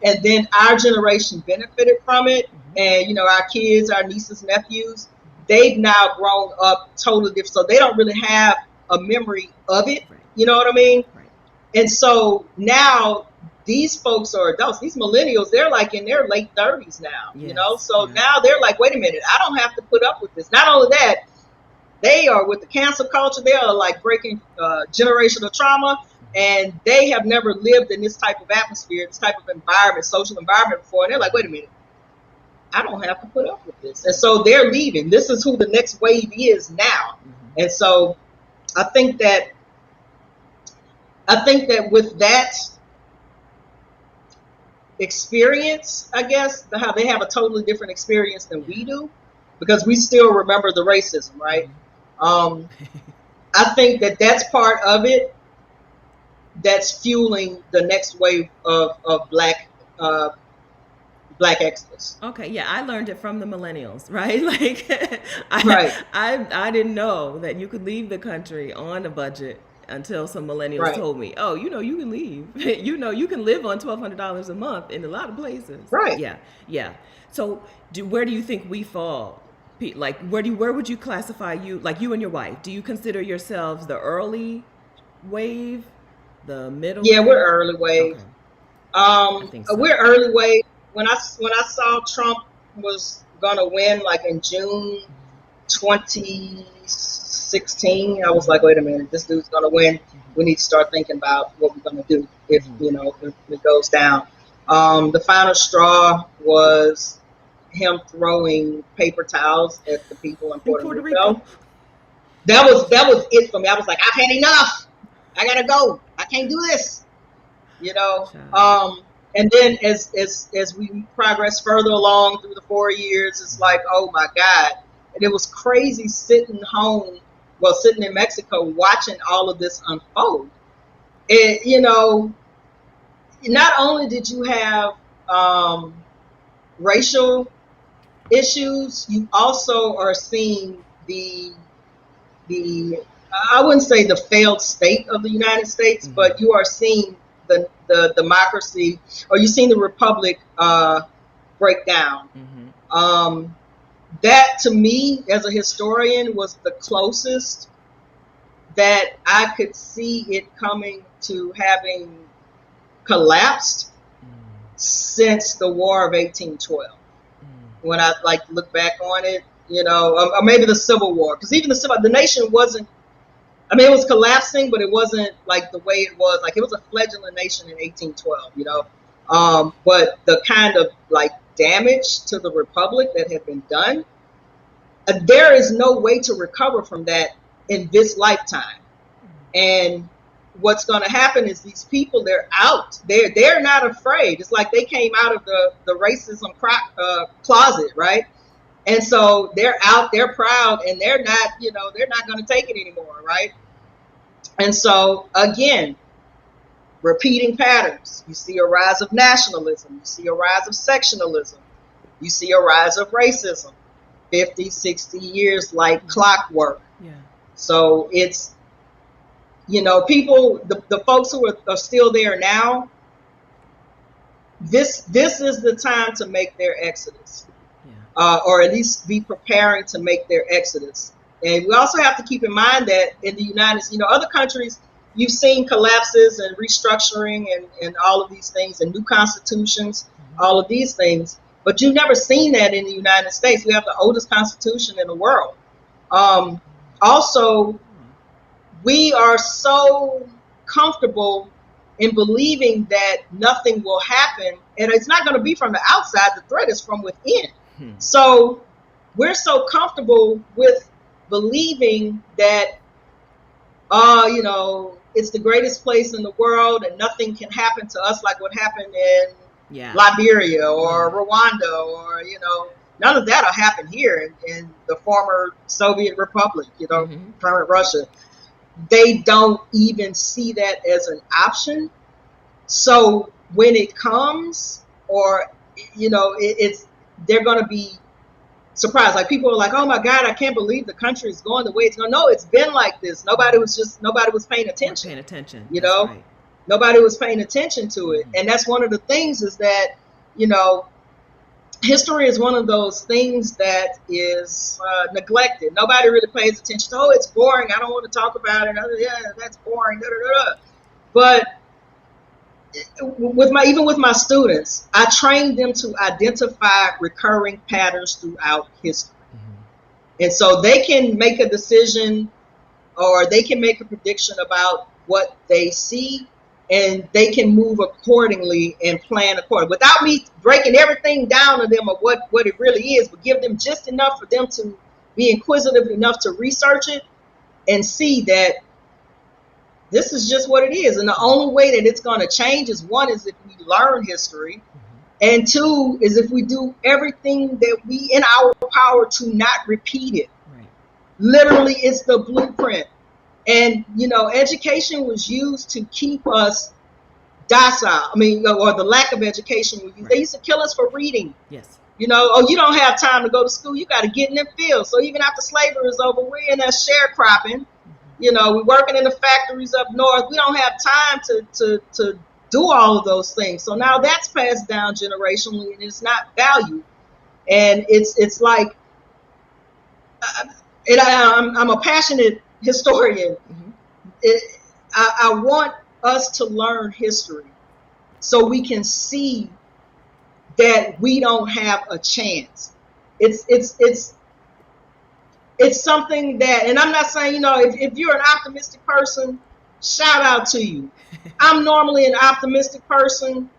And then our generation benefited from it. And, our kids, our nieces, nephews, they've now grown up totally different. So they don't really have a memory of it. Right. You know what I mean? Right. And so now these folks are adults. These millennials, they're like in their late 30s now, So now they're like, wait a minute, I don't have to put up with this. Not only that, they are with the cancel culture. They are like breaking generational trauma. And they have never lived in this type of atmosphere, this type of environment, social environment before. And they're like, wait a minute, I don't have to put up with this. And so they're leaving. This is who the next wave is now. And so I think that with that experience, I guess, how they have a totally different experience than we do, because we still remember the racism, right? I think that that's part of it that's fueling the next wave of black exodus. Okay, yeah, I learned it from the millennials, right? Like, Right, I didn't know that you could leave the country on a budget until some millennials right, told me, "Oh, you can leave. You can live on $1,200 a month in a lot of places." right. Yeah, yeah. So, where do you think we fall? Like, where would you classify you? Like, you and your wife, do you consider yourselves the early wave, the middle Yeah, we're wave? early wave. Okay, I think so. We're early wave. When I saw Trump was gonna win, like in June 2016, I was like, wait a minute, this dude's gonna win. We need to start thinking about what we're gonna do if if it goes down. The final straw was him throwing paper towels at the people in Puerto Puerto Rico. Rico. That was it for me. I was like, I've had enough. I gotta go. I can't do this. And then as we progress further along through the 4 years, it's like, oh my God. And it was crazy sitting in Mexico, watching all of this unfold. Not only did you have racial issues, you also are seeing the I wouldn't say the failed state of the United States, but you are seeing the democracy, or you're seeing the republic break down. That to me, as a historian, was the closest that I could see it coming to having collapsed since the War of 1812. When I look back on it, or maybe the Civil War, because even the nation wasn't. I mean, it was collapsing, but it wasn't like the way it was. Like, it was a fledgling nation in 1812, But the kind of damage to the republic that had been done, there is no way to recover from that in this lifetime. And what's going to happen is these people, they're out. They're not afraid. It's like they came out of the racism closet, right? And so they're out, they're proud, and they're not going to take it anymore, right? And so, again, repeating patterns. You see a rise of nationalism. You see a rise of sectionalism. You see a rise of racism. 50, 60 years like clockwork. Yeah. So it's, people, the folks who are still there now, this is the time to make their exodus. Or at least be preparing to make their exodus. And we also have to keep in mind that in the United States, other countries, you've seen collapses and restructuring and all of these things, and new constitutions, all of these things. But you've never seen that in the United States. We have the oldest constitution in the world. Also, we are so comfortable in believing that nothing will happen, and it's not going to be from the outside. The threat is from within. So we're so comfortable with believing that, it's the greatest place in the world and nothing can happen to us like what happened in Liberia or Rwanda, or, none of that will happen here in the former Soviet Republic, current Russia. They don't even see that as an option. So when it comes, or, they're going to be surprised. Like, people are like, oh my God, I can't believe the country is going the way it's going. No, it's been like this. Nobody was paying attention. Right. Nobody was paying attention to it. And that's one of the things, is that, history is one of those things that is neglected. Nobody really pays attention to, it's boring, I don't want to talk about it. Yeah, that's boring. But even with my students, I train them to identify recurring patterns throughout history. And so they can make a decision, or they can make a prediction about what they see, and they can move accordingly and plan accordingly, without me breaking everything down to them of what it really is, but give them just enough for them to be inquisitive enough to research it and see that This is just what it is. And the only way that it's going to change is, one, is if we learn history. And two, is if we do everything that we in our power to not repeat it. Right. Literally, it's the blueprint. And, education was used to keep us docile. I mean, or the lack of education. Right. They used to kill us for reading. Yes. You don't have time to go to school. You got to get in the field. So even after slavery is over, we're in that sharecropping. We're working in the factories up north. We don't have time to do all of those things. So now that's passed down generationally, and it's not valued. And it's like, I'm a passionate historian. Mm-hmm. I want us to learn history so we can see that we don't have a chance. It's something that, and I'm not saying, if you're an optimistic person, shout out to you. I'm normally an optimistic person.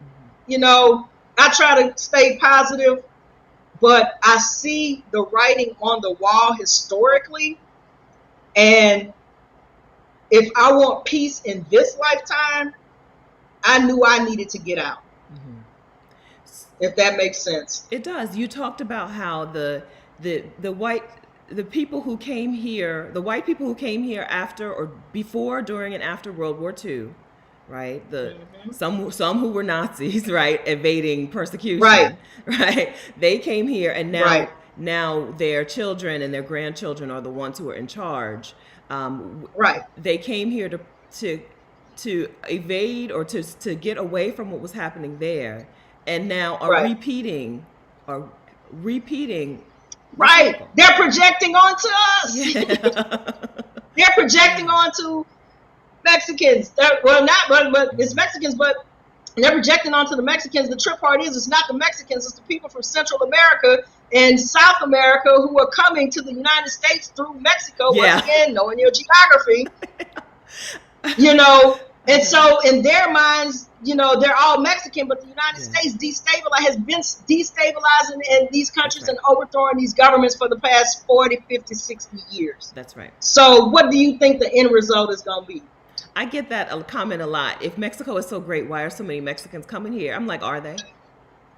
I try to stay positive, but I see the writing on the wall historically. And if I want peace in this lifetime, I knew I needed to get out. Mm-hmm. If that makes sense. It does. You talked about how the people who came here, the white people who came here after or before, during, and after World War II, right? Some who were Nazis, right, evading persecution, right? They came here, and now their children and their grandchildren are the ones who are in charge. They came here to evade or to get away from what was happening there, and now are repeating. Right. They're projecting onto us. Yeah. They're projecting onto Mexicans. But it's Mexicans, but they're projecting onto the Mexicans. The trip part is, it's not the Mexicans, it's the people from Central America and South America who are coming to the United States through Mexico. Once again, knowing your geography. And so in their minds, they're all Mexican, but the United States has been destabilizing in these countries and overthrowing these governments for the past 40, 50, 60 years. That's right. So what do you think the end result is going to be? I get that comment a lot. If Mexico is so great, why are so many Mexicans coming here? I'm like, are they?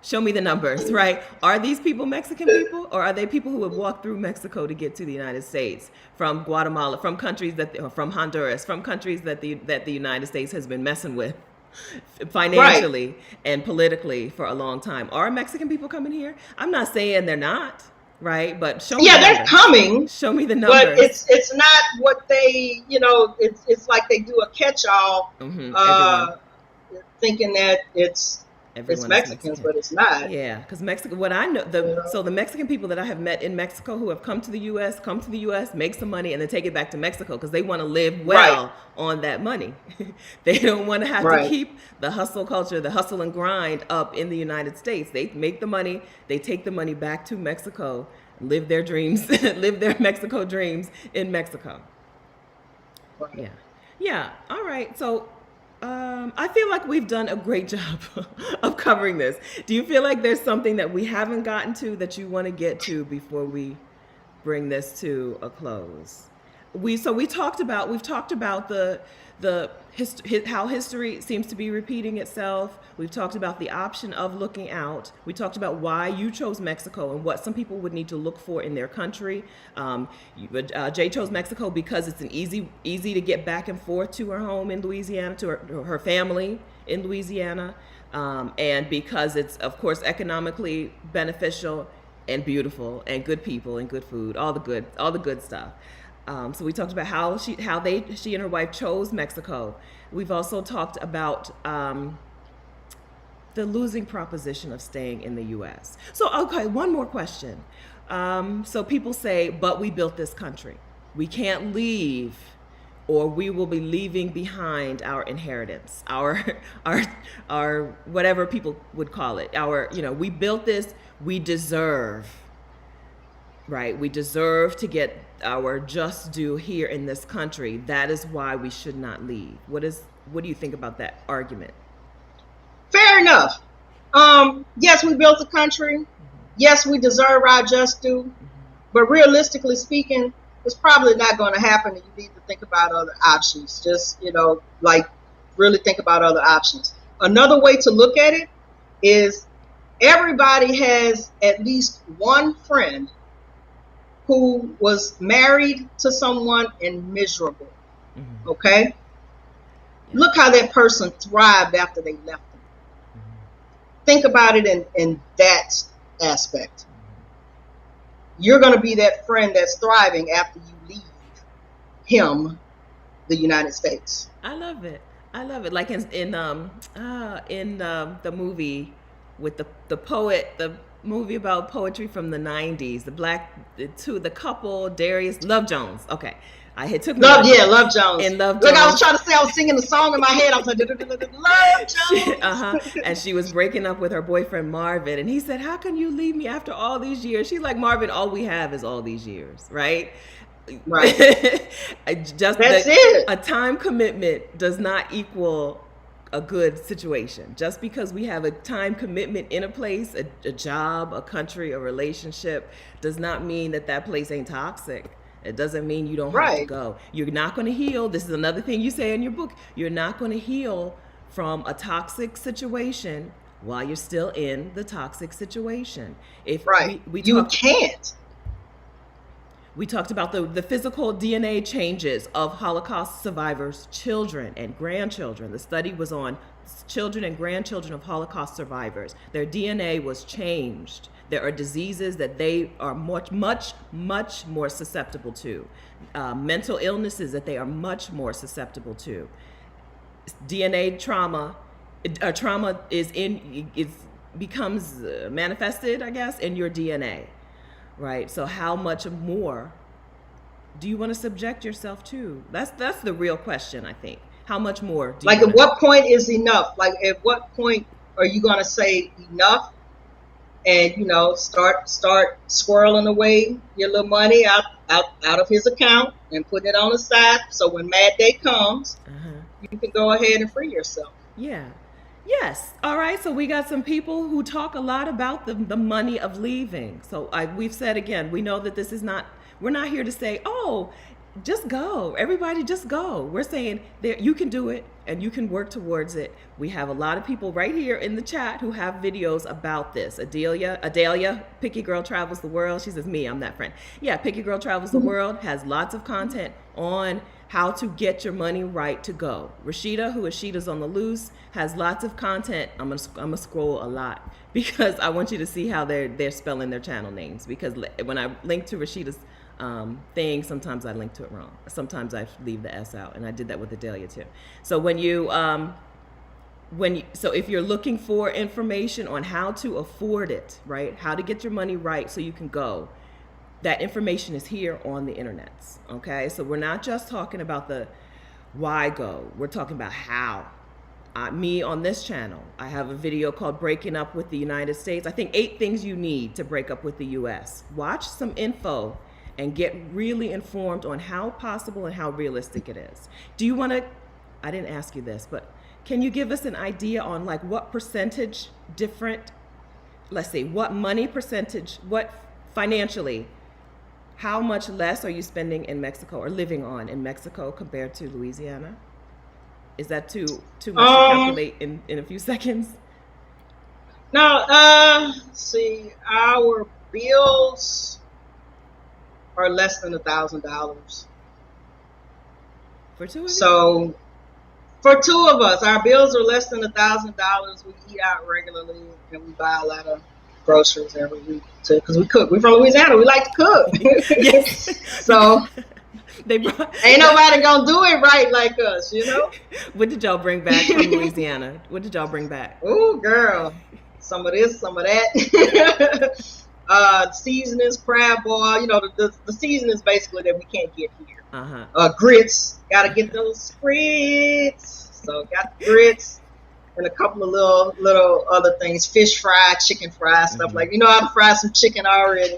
Show me the numbers, right? Are these people Mexican people, or are they people who have walked through Mexico to get to the United States from Guatemala, from countries from Honduras, from countries that the United States has been messing with financially and politically for a long time? Are Mexican people coming here? I'm not saying they're not, right? But show me the they're numbers. Coming. Show me the numbers. But it's not what they, it's like they do a catch-all, thinking that it's Mexicans, but it's not. Yeah, because Mexico. What I know, so the Mexican people that I have met in Mexico who have come to the U.S., make some money, and then take it back to Mexico because they want to live well on that money. They don't want to have to keep the hustle culture, the hustle and grind up in the United States. They make the money, they take the money back to Mexico, live their dreams, live their Mexico dreams in Mexico. Right. Yeah. All right. So. I feel like we've done a great job of covering this. Do you feel like there's something that we haven't gotten to that you want to get to before we bring this to a close? We've talked about how history seems to be repeating itself. We've talked about the option of looking out. We talked about why you chose Mexico and what some people would need to look for in their country. Jay chose Mexico because it's an easy to get back and forth to her home in Louisiana, to her family in Louisiana, and because it's, of course, economically beneficial and beautiful and good people and good food, all the good stuff. So we talked about how she and her wife chose Mexico. We've also talked about the losing proposition of staying in the U.S. So, okay, one more question. So people say, but we built this country. We can't leave, or we will be leaving behind our inheritance, our whatever people would call it. We built this, we deserve, right? We deserve to get our just due here in this country. That is why we should not leave. What do you think about that argument? Fair enough. Yes, we built a country. Yes, we deserve our just due. But realistically speaking, it's probably not going to happen, and you need to think about other options. Just, like really think about other options. Another way to look at it is everybody has at least one friend who was married to someone and miserable. Mm-hmm. Okay? Yeah. Look how that person thrived after they left them. Mm-hmm. Think about it in that aspect. Mm-hmm. You're going to be that friend that's thriving after you leave him, the United States. I love it. Like in the movie with the poet, the movie about poetry from the 90s, the couple, Darius, Love Jones. Okay. Love Jones. In Love Jones. Look, I was trying to say, I was singing the song in my head. I was like, Love Jones. And she was breaking up with her boyfriend, Marvin. And he said, how can you leave me after all these years? She's like, Marvin, all we have is all these years, right? Right. That's it. A time commitment does not equal a good situation. Just because we have a time commitment in a place, a job, a country, a relationship, does not mean that place ain't toxic. It doesn't mean you don't have to go. You're not going to heal. This is another thing you say in your book. You're not going to heal from a toxic situation while you're still in the toxic situation. You can't. We talked about the physical DNA changes of Holocaust survivors' children and grandchildren. The study was on children and grandchildren of Holocaust survivors. Their DNA was changed. There are diseases that they are much, much, much more susceptible to. Mental illnesses that they are much more susceptible to. DNA trauma becomes manifested, I guess, in your DNA. Right. So how much more do you want to subject yourself to? That's the real question, I think. How much more do you at what point is enough? Like, at what point are you going to say enough and, start squirreling away your little money out of his account and putting it on the side, so when Mad Day comes, you can go ahead and free yourself. Yeah. Yes. All right. So we got some people who talk a lot about the money of leaving. So we've said again, we know that we're not here to say, oh, just go. Everybody just go. We're saying that you can do it and you can work towards it. We have a lot of people right here in the chat who have videos about this. Adelia, Picky Girl Travels the World. She says, I'm that friend. Yeah, Picky Girl Travels the World has lots of content on how to get your money right to go. Rashida, who is Sheeta's on the Loose, has lots of content. I'm gonna scroll a lot because I want you to see how they're spelling their channel names. Because when I link to Rashida's thing, sometimes I link to it wrong. Sometimes I leave the S out, and I did that with Adelia too. So so if you're looking for information on how to afford it, right, how to get your money right so you can go, that information is here on the internets. Okay, so we're not just talking about the why go. We're talking about how. Me on this channel, I have a video called Breaking Up with the United States. I think 8 things you need to break up with the U.S. Watch some info and get really informed on how possible and how realistic it is. Do you want to, I didn't ask you this, but can you give us an idea on like what percentage different, let's see, what money percentage, what financially, how much less are you spending in Mexico or living on in Mexico compared to Louisiana? Is that too much to calculate in a few seconds? No, see, our bills are less than $1,000. For two of you? So, for 2 of us, our bills are less than $1,000. We eat out regularly, and we buy a lot of groceries every week too, because we cook. We're from Louisiana. We like to cook. Yes. So ain't nobody gonna do it right like us, What did y'all bring back from Louisiana? What did y'all bring back? Oh, girl, some of this, some of that. Seasonings, crab boil. The seasonings basically that we can't get here. Grits. Gotta get those grits. So got the grits. And a couple of little other things, fish fry, chicken fry, stuff like, how to fry some chicken already.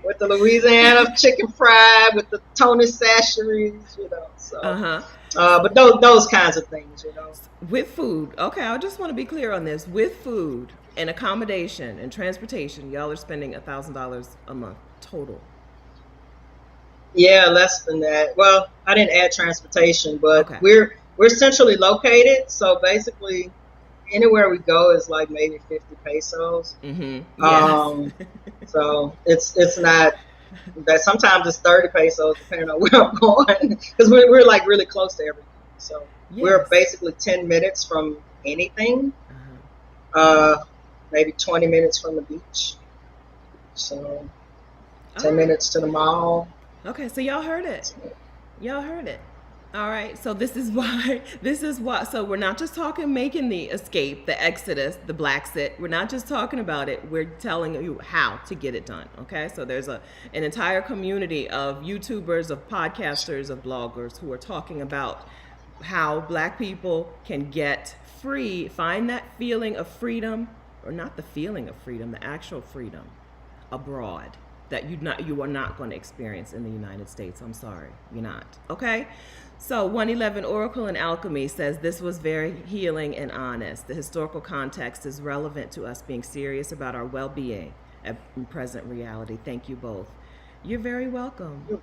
With the Louisiana chicken fry, with the Tony Sacheries, so. But those kinds of things, With food, okay, I just want to be clear on this. With food and accommodation and transportation, y'all are spending $1,000 a month total. Yeah, less than that. Well, I didn't add transportation, but Okay. we're centrally located, so basically anywhere we go is like maybe 50 pesos. Yes. Um, so it's not that, sometimes it's 30 pesos depending on where I'm going because we're like really close to everything. So we're Yes. basically 10 minutes from anything, Uh-huh. uh, maybe 20 minutes from the beach. So All 10 right. minutes to the mall. Okay, so y'all heard it. Y'all heard it. All right, so this is why, so we're not just talking making the escape, the exodus, the Blaxit. We're not just talking about it. We're telling you how to get it done. Okay, so there's an entire community of YouTubers, of podcasters, of bloggers who are talking about how Black people can get free, find that feeling of freedom, or not the feeling of freedom, the actual freedom abroad that you are not going to experience in the United States. I'm sorry, you're not. Okay? So 111 Oracle and Alchemy says this was very healing and honest. The historical context is relevant to us being serious about our well-being in present reality. Thank you both. You're very welcome.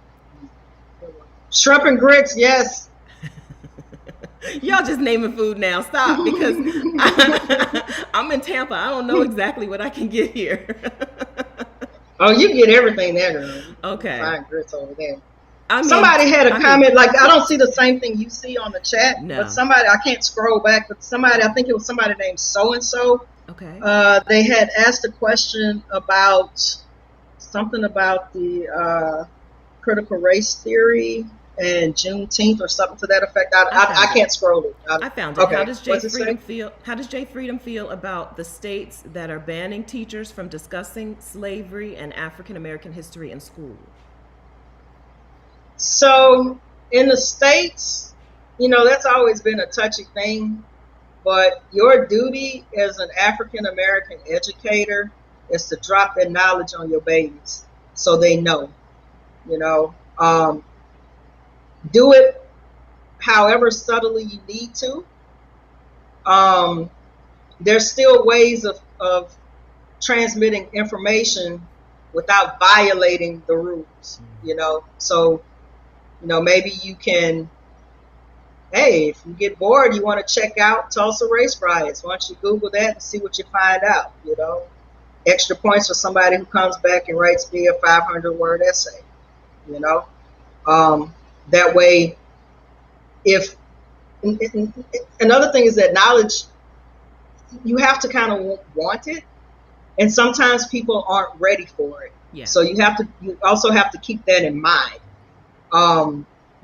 Shrimp and grits, yes. Y'all just naming food now. Stop, because I'm in Tampa. I don't know exactly what I can get here. Oh, you get everything there, girl. You Okay. find grits over there. I mean, Somebody had a comment, like, I don't see the same thing you see on the chat, No. but somebody, I can't scroll back, but somebody, I think it was somebody named so-and-so, Okay. They had asked a question about something about the critical race theory and Juneteenth or something to that effect. I can't scroll it. I found it. Okay. How does Jay What's it Freedom say? feel? How does Jay Freedom feel about the states that are banning teachers from discussing slavery and African American history in school? So in the States, that's always been a touchy thing, but your duty as an African American educator is to drop that knowledge on your babies so they know, you know. Do it however subtly you need to. There's still ways of transmitting information without violating the rules, So, maybe you can, hey, if you get bored, you want to check out Tulsa race riots. Why don't you Google that and see what you find out, Extra points for somebody who comes back and writes me a 500-word essay, That way, if another thing is that knowledge, you have to kind of want it, and sometimes people aren't ready for it. Yeah. So you also have to keep that in mind.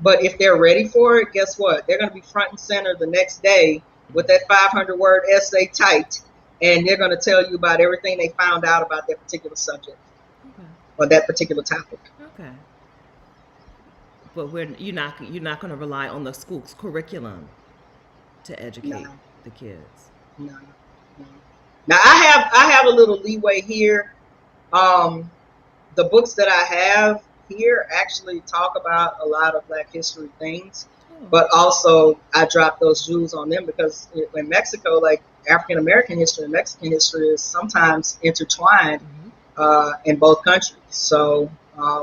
But if they're ready for it, guess what? They're going to be front and center the next day with that 500-word essay typed, and they're going to tell you about everything they found out about that particular subject or that particular topic. Okay. But you're not going to rely on the school's curriculum to educate the kids. No. Now I have a little leeway here. The books that I have here actually talk about a lot of Black history things, but also I drop those jewels on them because in Mexico, like African American history and Mexican history is sometimes intertwined in both countries. So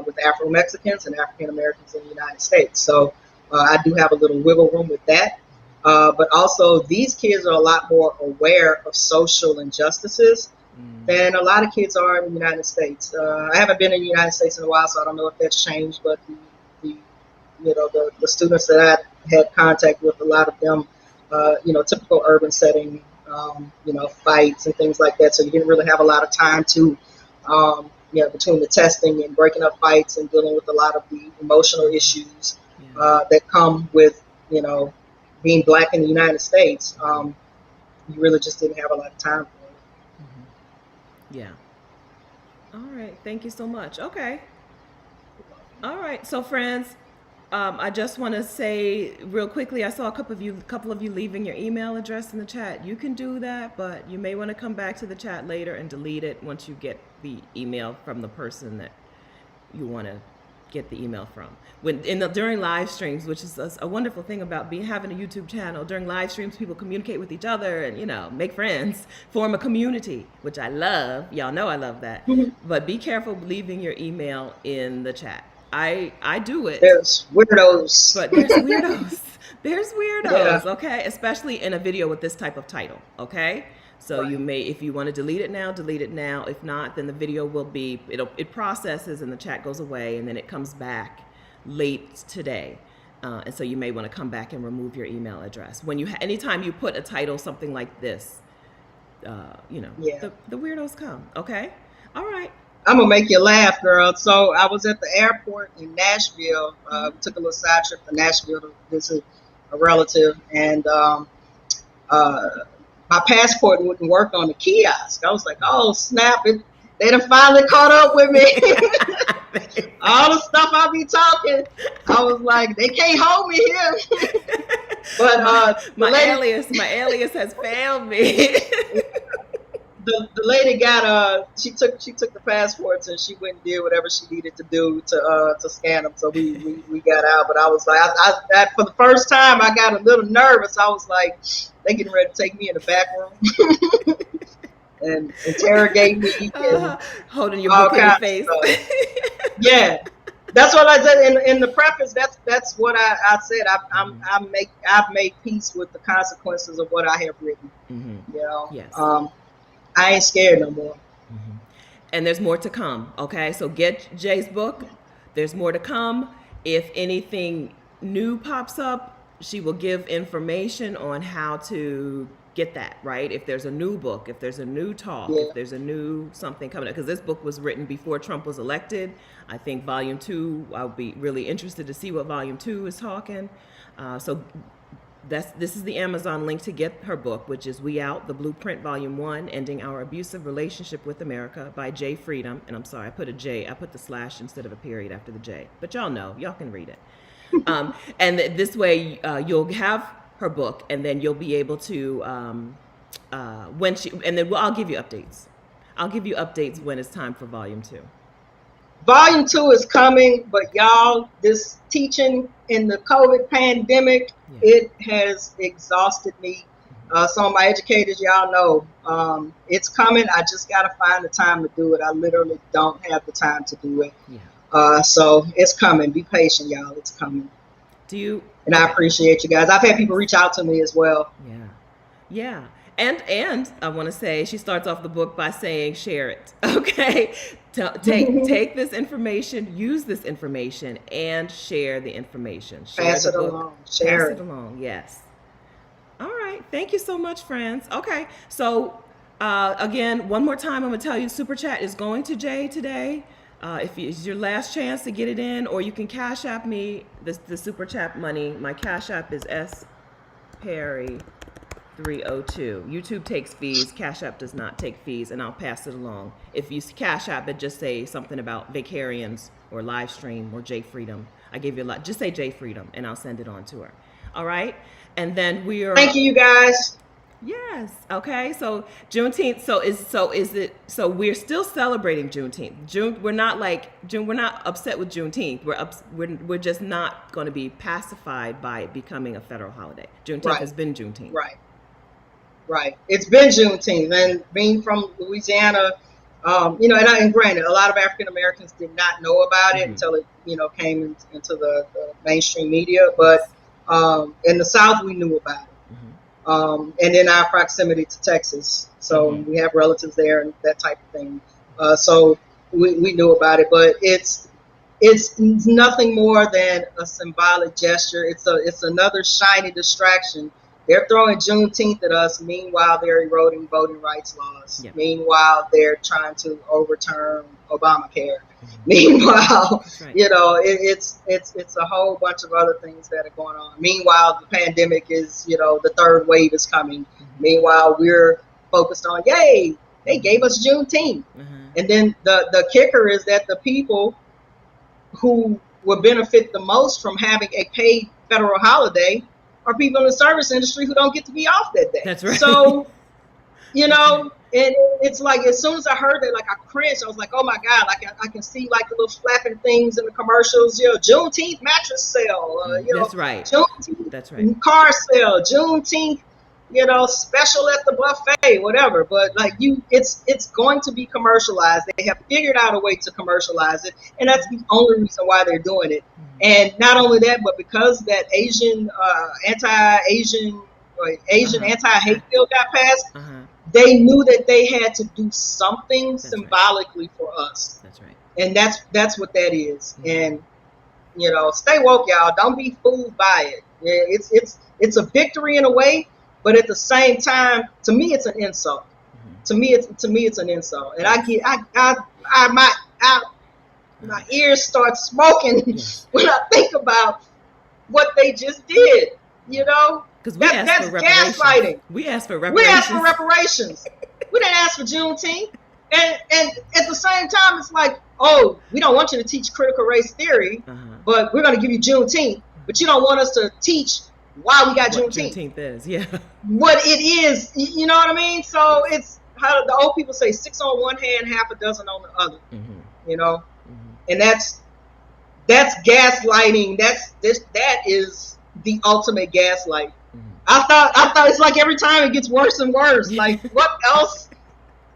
with Afro Mexicans and African Americans in the United States. So I do have a little wiggle room with that. But also these kids are a lot more aware of social injustices than a lot of kids are in the United States. I haven't been in the United States in a while, so I don't know if that's changed, but the students that I had contact with, a lot of them, typical urban setting, fights and things like that. So you didn't really have a lot of time to, between the testing and breaking up fights and dealing with a lot of the emotional issues that come with, being Black in the United States. You really just didn't have a lot of time for it. Yeah. All right. Thank you so much. Okay. All right. So, friends, I just want to say real quickly, I saw a couple of you leaving your email address in the chat. You can do that, but you may want to come back to the chat later and delete it once you get the email from the person that you want to get the email from. During live streams, which is a wonderful thing about having a YouTube channel. During live streams, people communicate with each other and make friends, form a community, which I love. Y'all know I love that. But be careful leaving your email in the chat. I do it. There's weirdos. But there's weirdos. There's Yeah. weirdos, okay? Especially in a video with this type of title, okay? So you Right. may, if you want to delete it now, delete it now. If not, then the video will be, it processes and the chat goes away and then it comes back late today. And so you may want to come back and remove your email address. When you, anytime you put a title, something like this, Yeah. the weirdos come, okay? All right. I'm gonna make you laugh, girl. So I was at the airport in Nashville. Took a little side trip to Nashville to visit a relative, and my passport wouldn't work on the kiosk. I was like, "Oh snap! They done finally caught up with me." All the stuff I be talking, I was like, "They can't hold me here." But my alias has failed me. the lady got she took the passports and she went and did whatever she needed to do to scan them. So we got out. But I was like, I for the first time I got a little nervous. I was like, they getting ready to take me in the back room and interrogate me and holding your book in your face. Yeah. That's what I said in the preface. That's what I said. I've made peace with the consequences of what I have written. Mm-hmm. You know. Yes. I ain't scared no more. Mm-hmm. And there's more to come. Okay, so get Jay's book. There's more to come. If anything new pops up, she will give information on how to get that, right? If there's a new book, if there's a new talk, if there's a new something coming up, because this book was written before Trump was elected. I think volume 2, I'll be really interested to see what volume 2 is talking. So this is the Amazon link to get her book, which is We Out, The Blueprint, Volume 1, Ending Our Abusive Relationship with America by Jay Freedom. And I'm sorry, I put the slash instead of a period after the J. But y'all know, y'all can read it. And this way you'll have her book, and then you'll be able to, I'll give you updates. I'll give you updates when it's time for Volume 2. Volume 2 is coming, but y'all, this teaching in the COVID pandemic, it has exhausted me. Some of my educators, y'all know, it's coming. I just got to find the time to do it. I literally don't have the time to do it. Yeah. So it's coming. Be patient, y'all. It's coming. And I appreciate you guys. I've had people reach out to me as well. Yeah. Yeah. And I want to say, she starts off the book by saying, share it. Okay. Take this information, use this information, and share the information. Pass it along. Share it along. Yes. All right. Thank you so much, friends. Okay. So again, one more time, I'm going to tell you, Super Chat is going to Jay today. If it's your last chance to get it in, or you can Cash App me the Super Chat money. My Cash App is sperry302. YouTube takes fees. Cash App does not take fees, and I'll pass it along. If you Cash App it, just say something about Vacarians or live stream or J Freedom. I gave you a lot. Just say J Freedom, and I'll send it on to her. All right, and then we are. Thank you, guys. Yes. Okay. So Juneteenth. So we're still celebrating Juneteenth. We're not upset with Juneteenth. We're just not going to be pacified by it becoming a federal holiday. Juneteenth has been Juneteenth. Right. It's been Juneteenth, and being from Louisiana, and granted, a lot of African Americans did not know about it until it, came into the mainstream media. But in the South, we knew about it. And in our proximity to Texas. So we have relatives there and that type of thing. So we knew about it, but it's nothing more than a symbolic gesture. It's another shiny distraction. They're throwing Juneteenth at us. Meanwhile, they're eroding voting rights laws. Yep. Meanwhile, they're trying to overturn Obamacare. Meanwhile, it's a whole bunch of other things that are going on. Meanwhile, the pandemic is, the third wave is coming. Meanwhile, we're focused on, yay, they gave us Juneteenth. And then the kicker is that the people who will benefit the most from having a paid federal holiday are people in the service industry who don't get to be off that day. That's right. So, and it's like, as soon as I heard that, like, I cringed. I was like, oh my God, like I can see like the little flapping things in the commercials, Juneteenth mattress sale, That's right. Juneteenth That's right. car sale, Juneteenth special at the buffet, whatever. But like it's going to be commercialized. They have figured out a way to commercialize it, and that's the only reason why they're doing it. And not only that, but because that Asian anti-hate bill got passed, they knew that they had to do something symbolically for us. That's right. And that's what that is. And stay woke, y'all. Don't be fooled by it. It's a victory in a way, but at the same time, to me, it's an insult. To me, it's an insult. And my ears start smoking when I think about what they just did. Because that's gaslighting. We asked for reparations. We didn't ask for Juneteenth. And at the same time, it's like, oh, we don't want you to teach critical race theory, but we're going to give you Juneteenth. But you don't want us to teach why we got Juneteenth. Juneteenth is, yeah. What it is, you know what I mean? So it's how the old people say, 6 on one hand, half a dozen on the other. And that's gaslighting. That is the ultimate gaslight. I thought it's like every time it gets worse and worse. Like, what else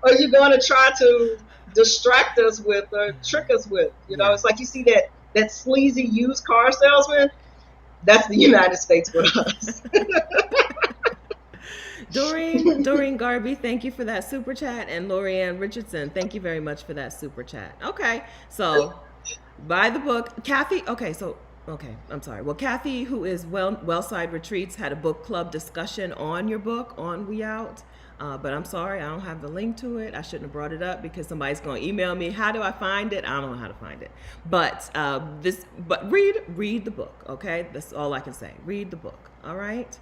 are you going to try to distract us with or trick us with? It's like you see that sleazy used car salesman. That's the United States with us. Doreen Garvey, thank you for that super chat. And Lorianne Richardson, thank you very much for that super chat. Okay, so buy the book. Kathy, I'm sorry. Well, Kathy, who is Wellside Retreats, had a book club discussion on your book on We Out. But I'm sorry, I don't have the link to it. I shouldn't have brought it up because somebody's going to email me. How do I find it? I don't know how to find it. But read the book, okay? That's all I can say. Read the book, all right?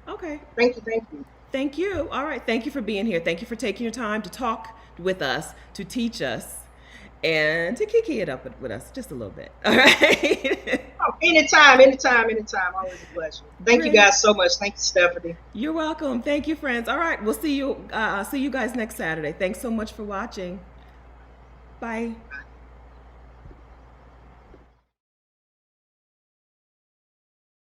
Okay. Thank you. Thank you. All right. Thank you for being here. Thank you for taking your time to talk with us, to teach us, and to kiki it up with us just a little bit. All right. Anytime. Always a pleasure. Thank you guys so much. Thank you, Stephanie. You're welcome. Thank you, friends. All right. We'll see you guys next Saturday. Thanks so much for watching. Bye. Bye.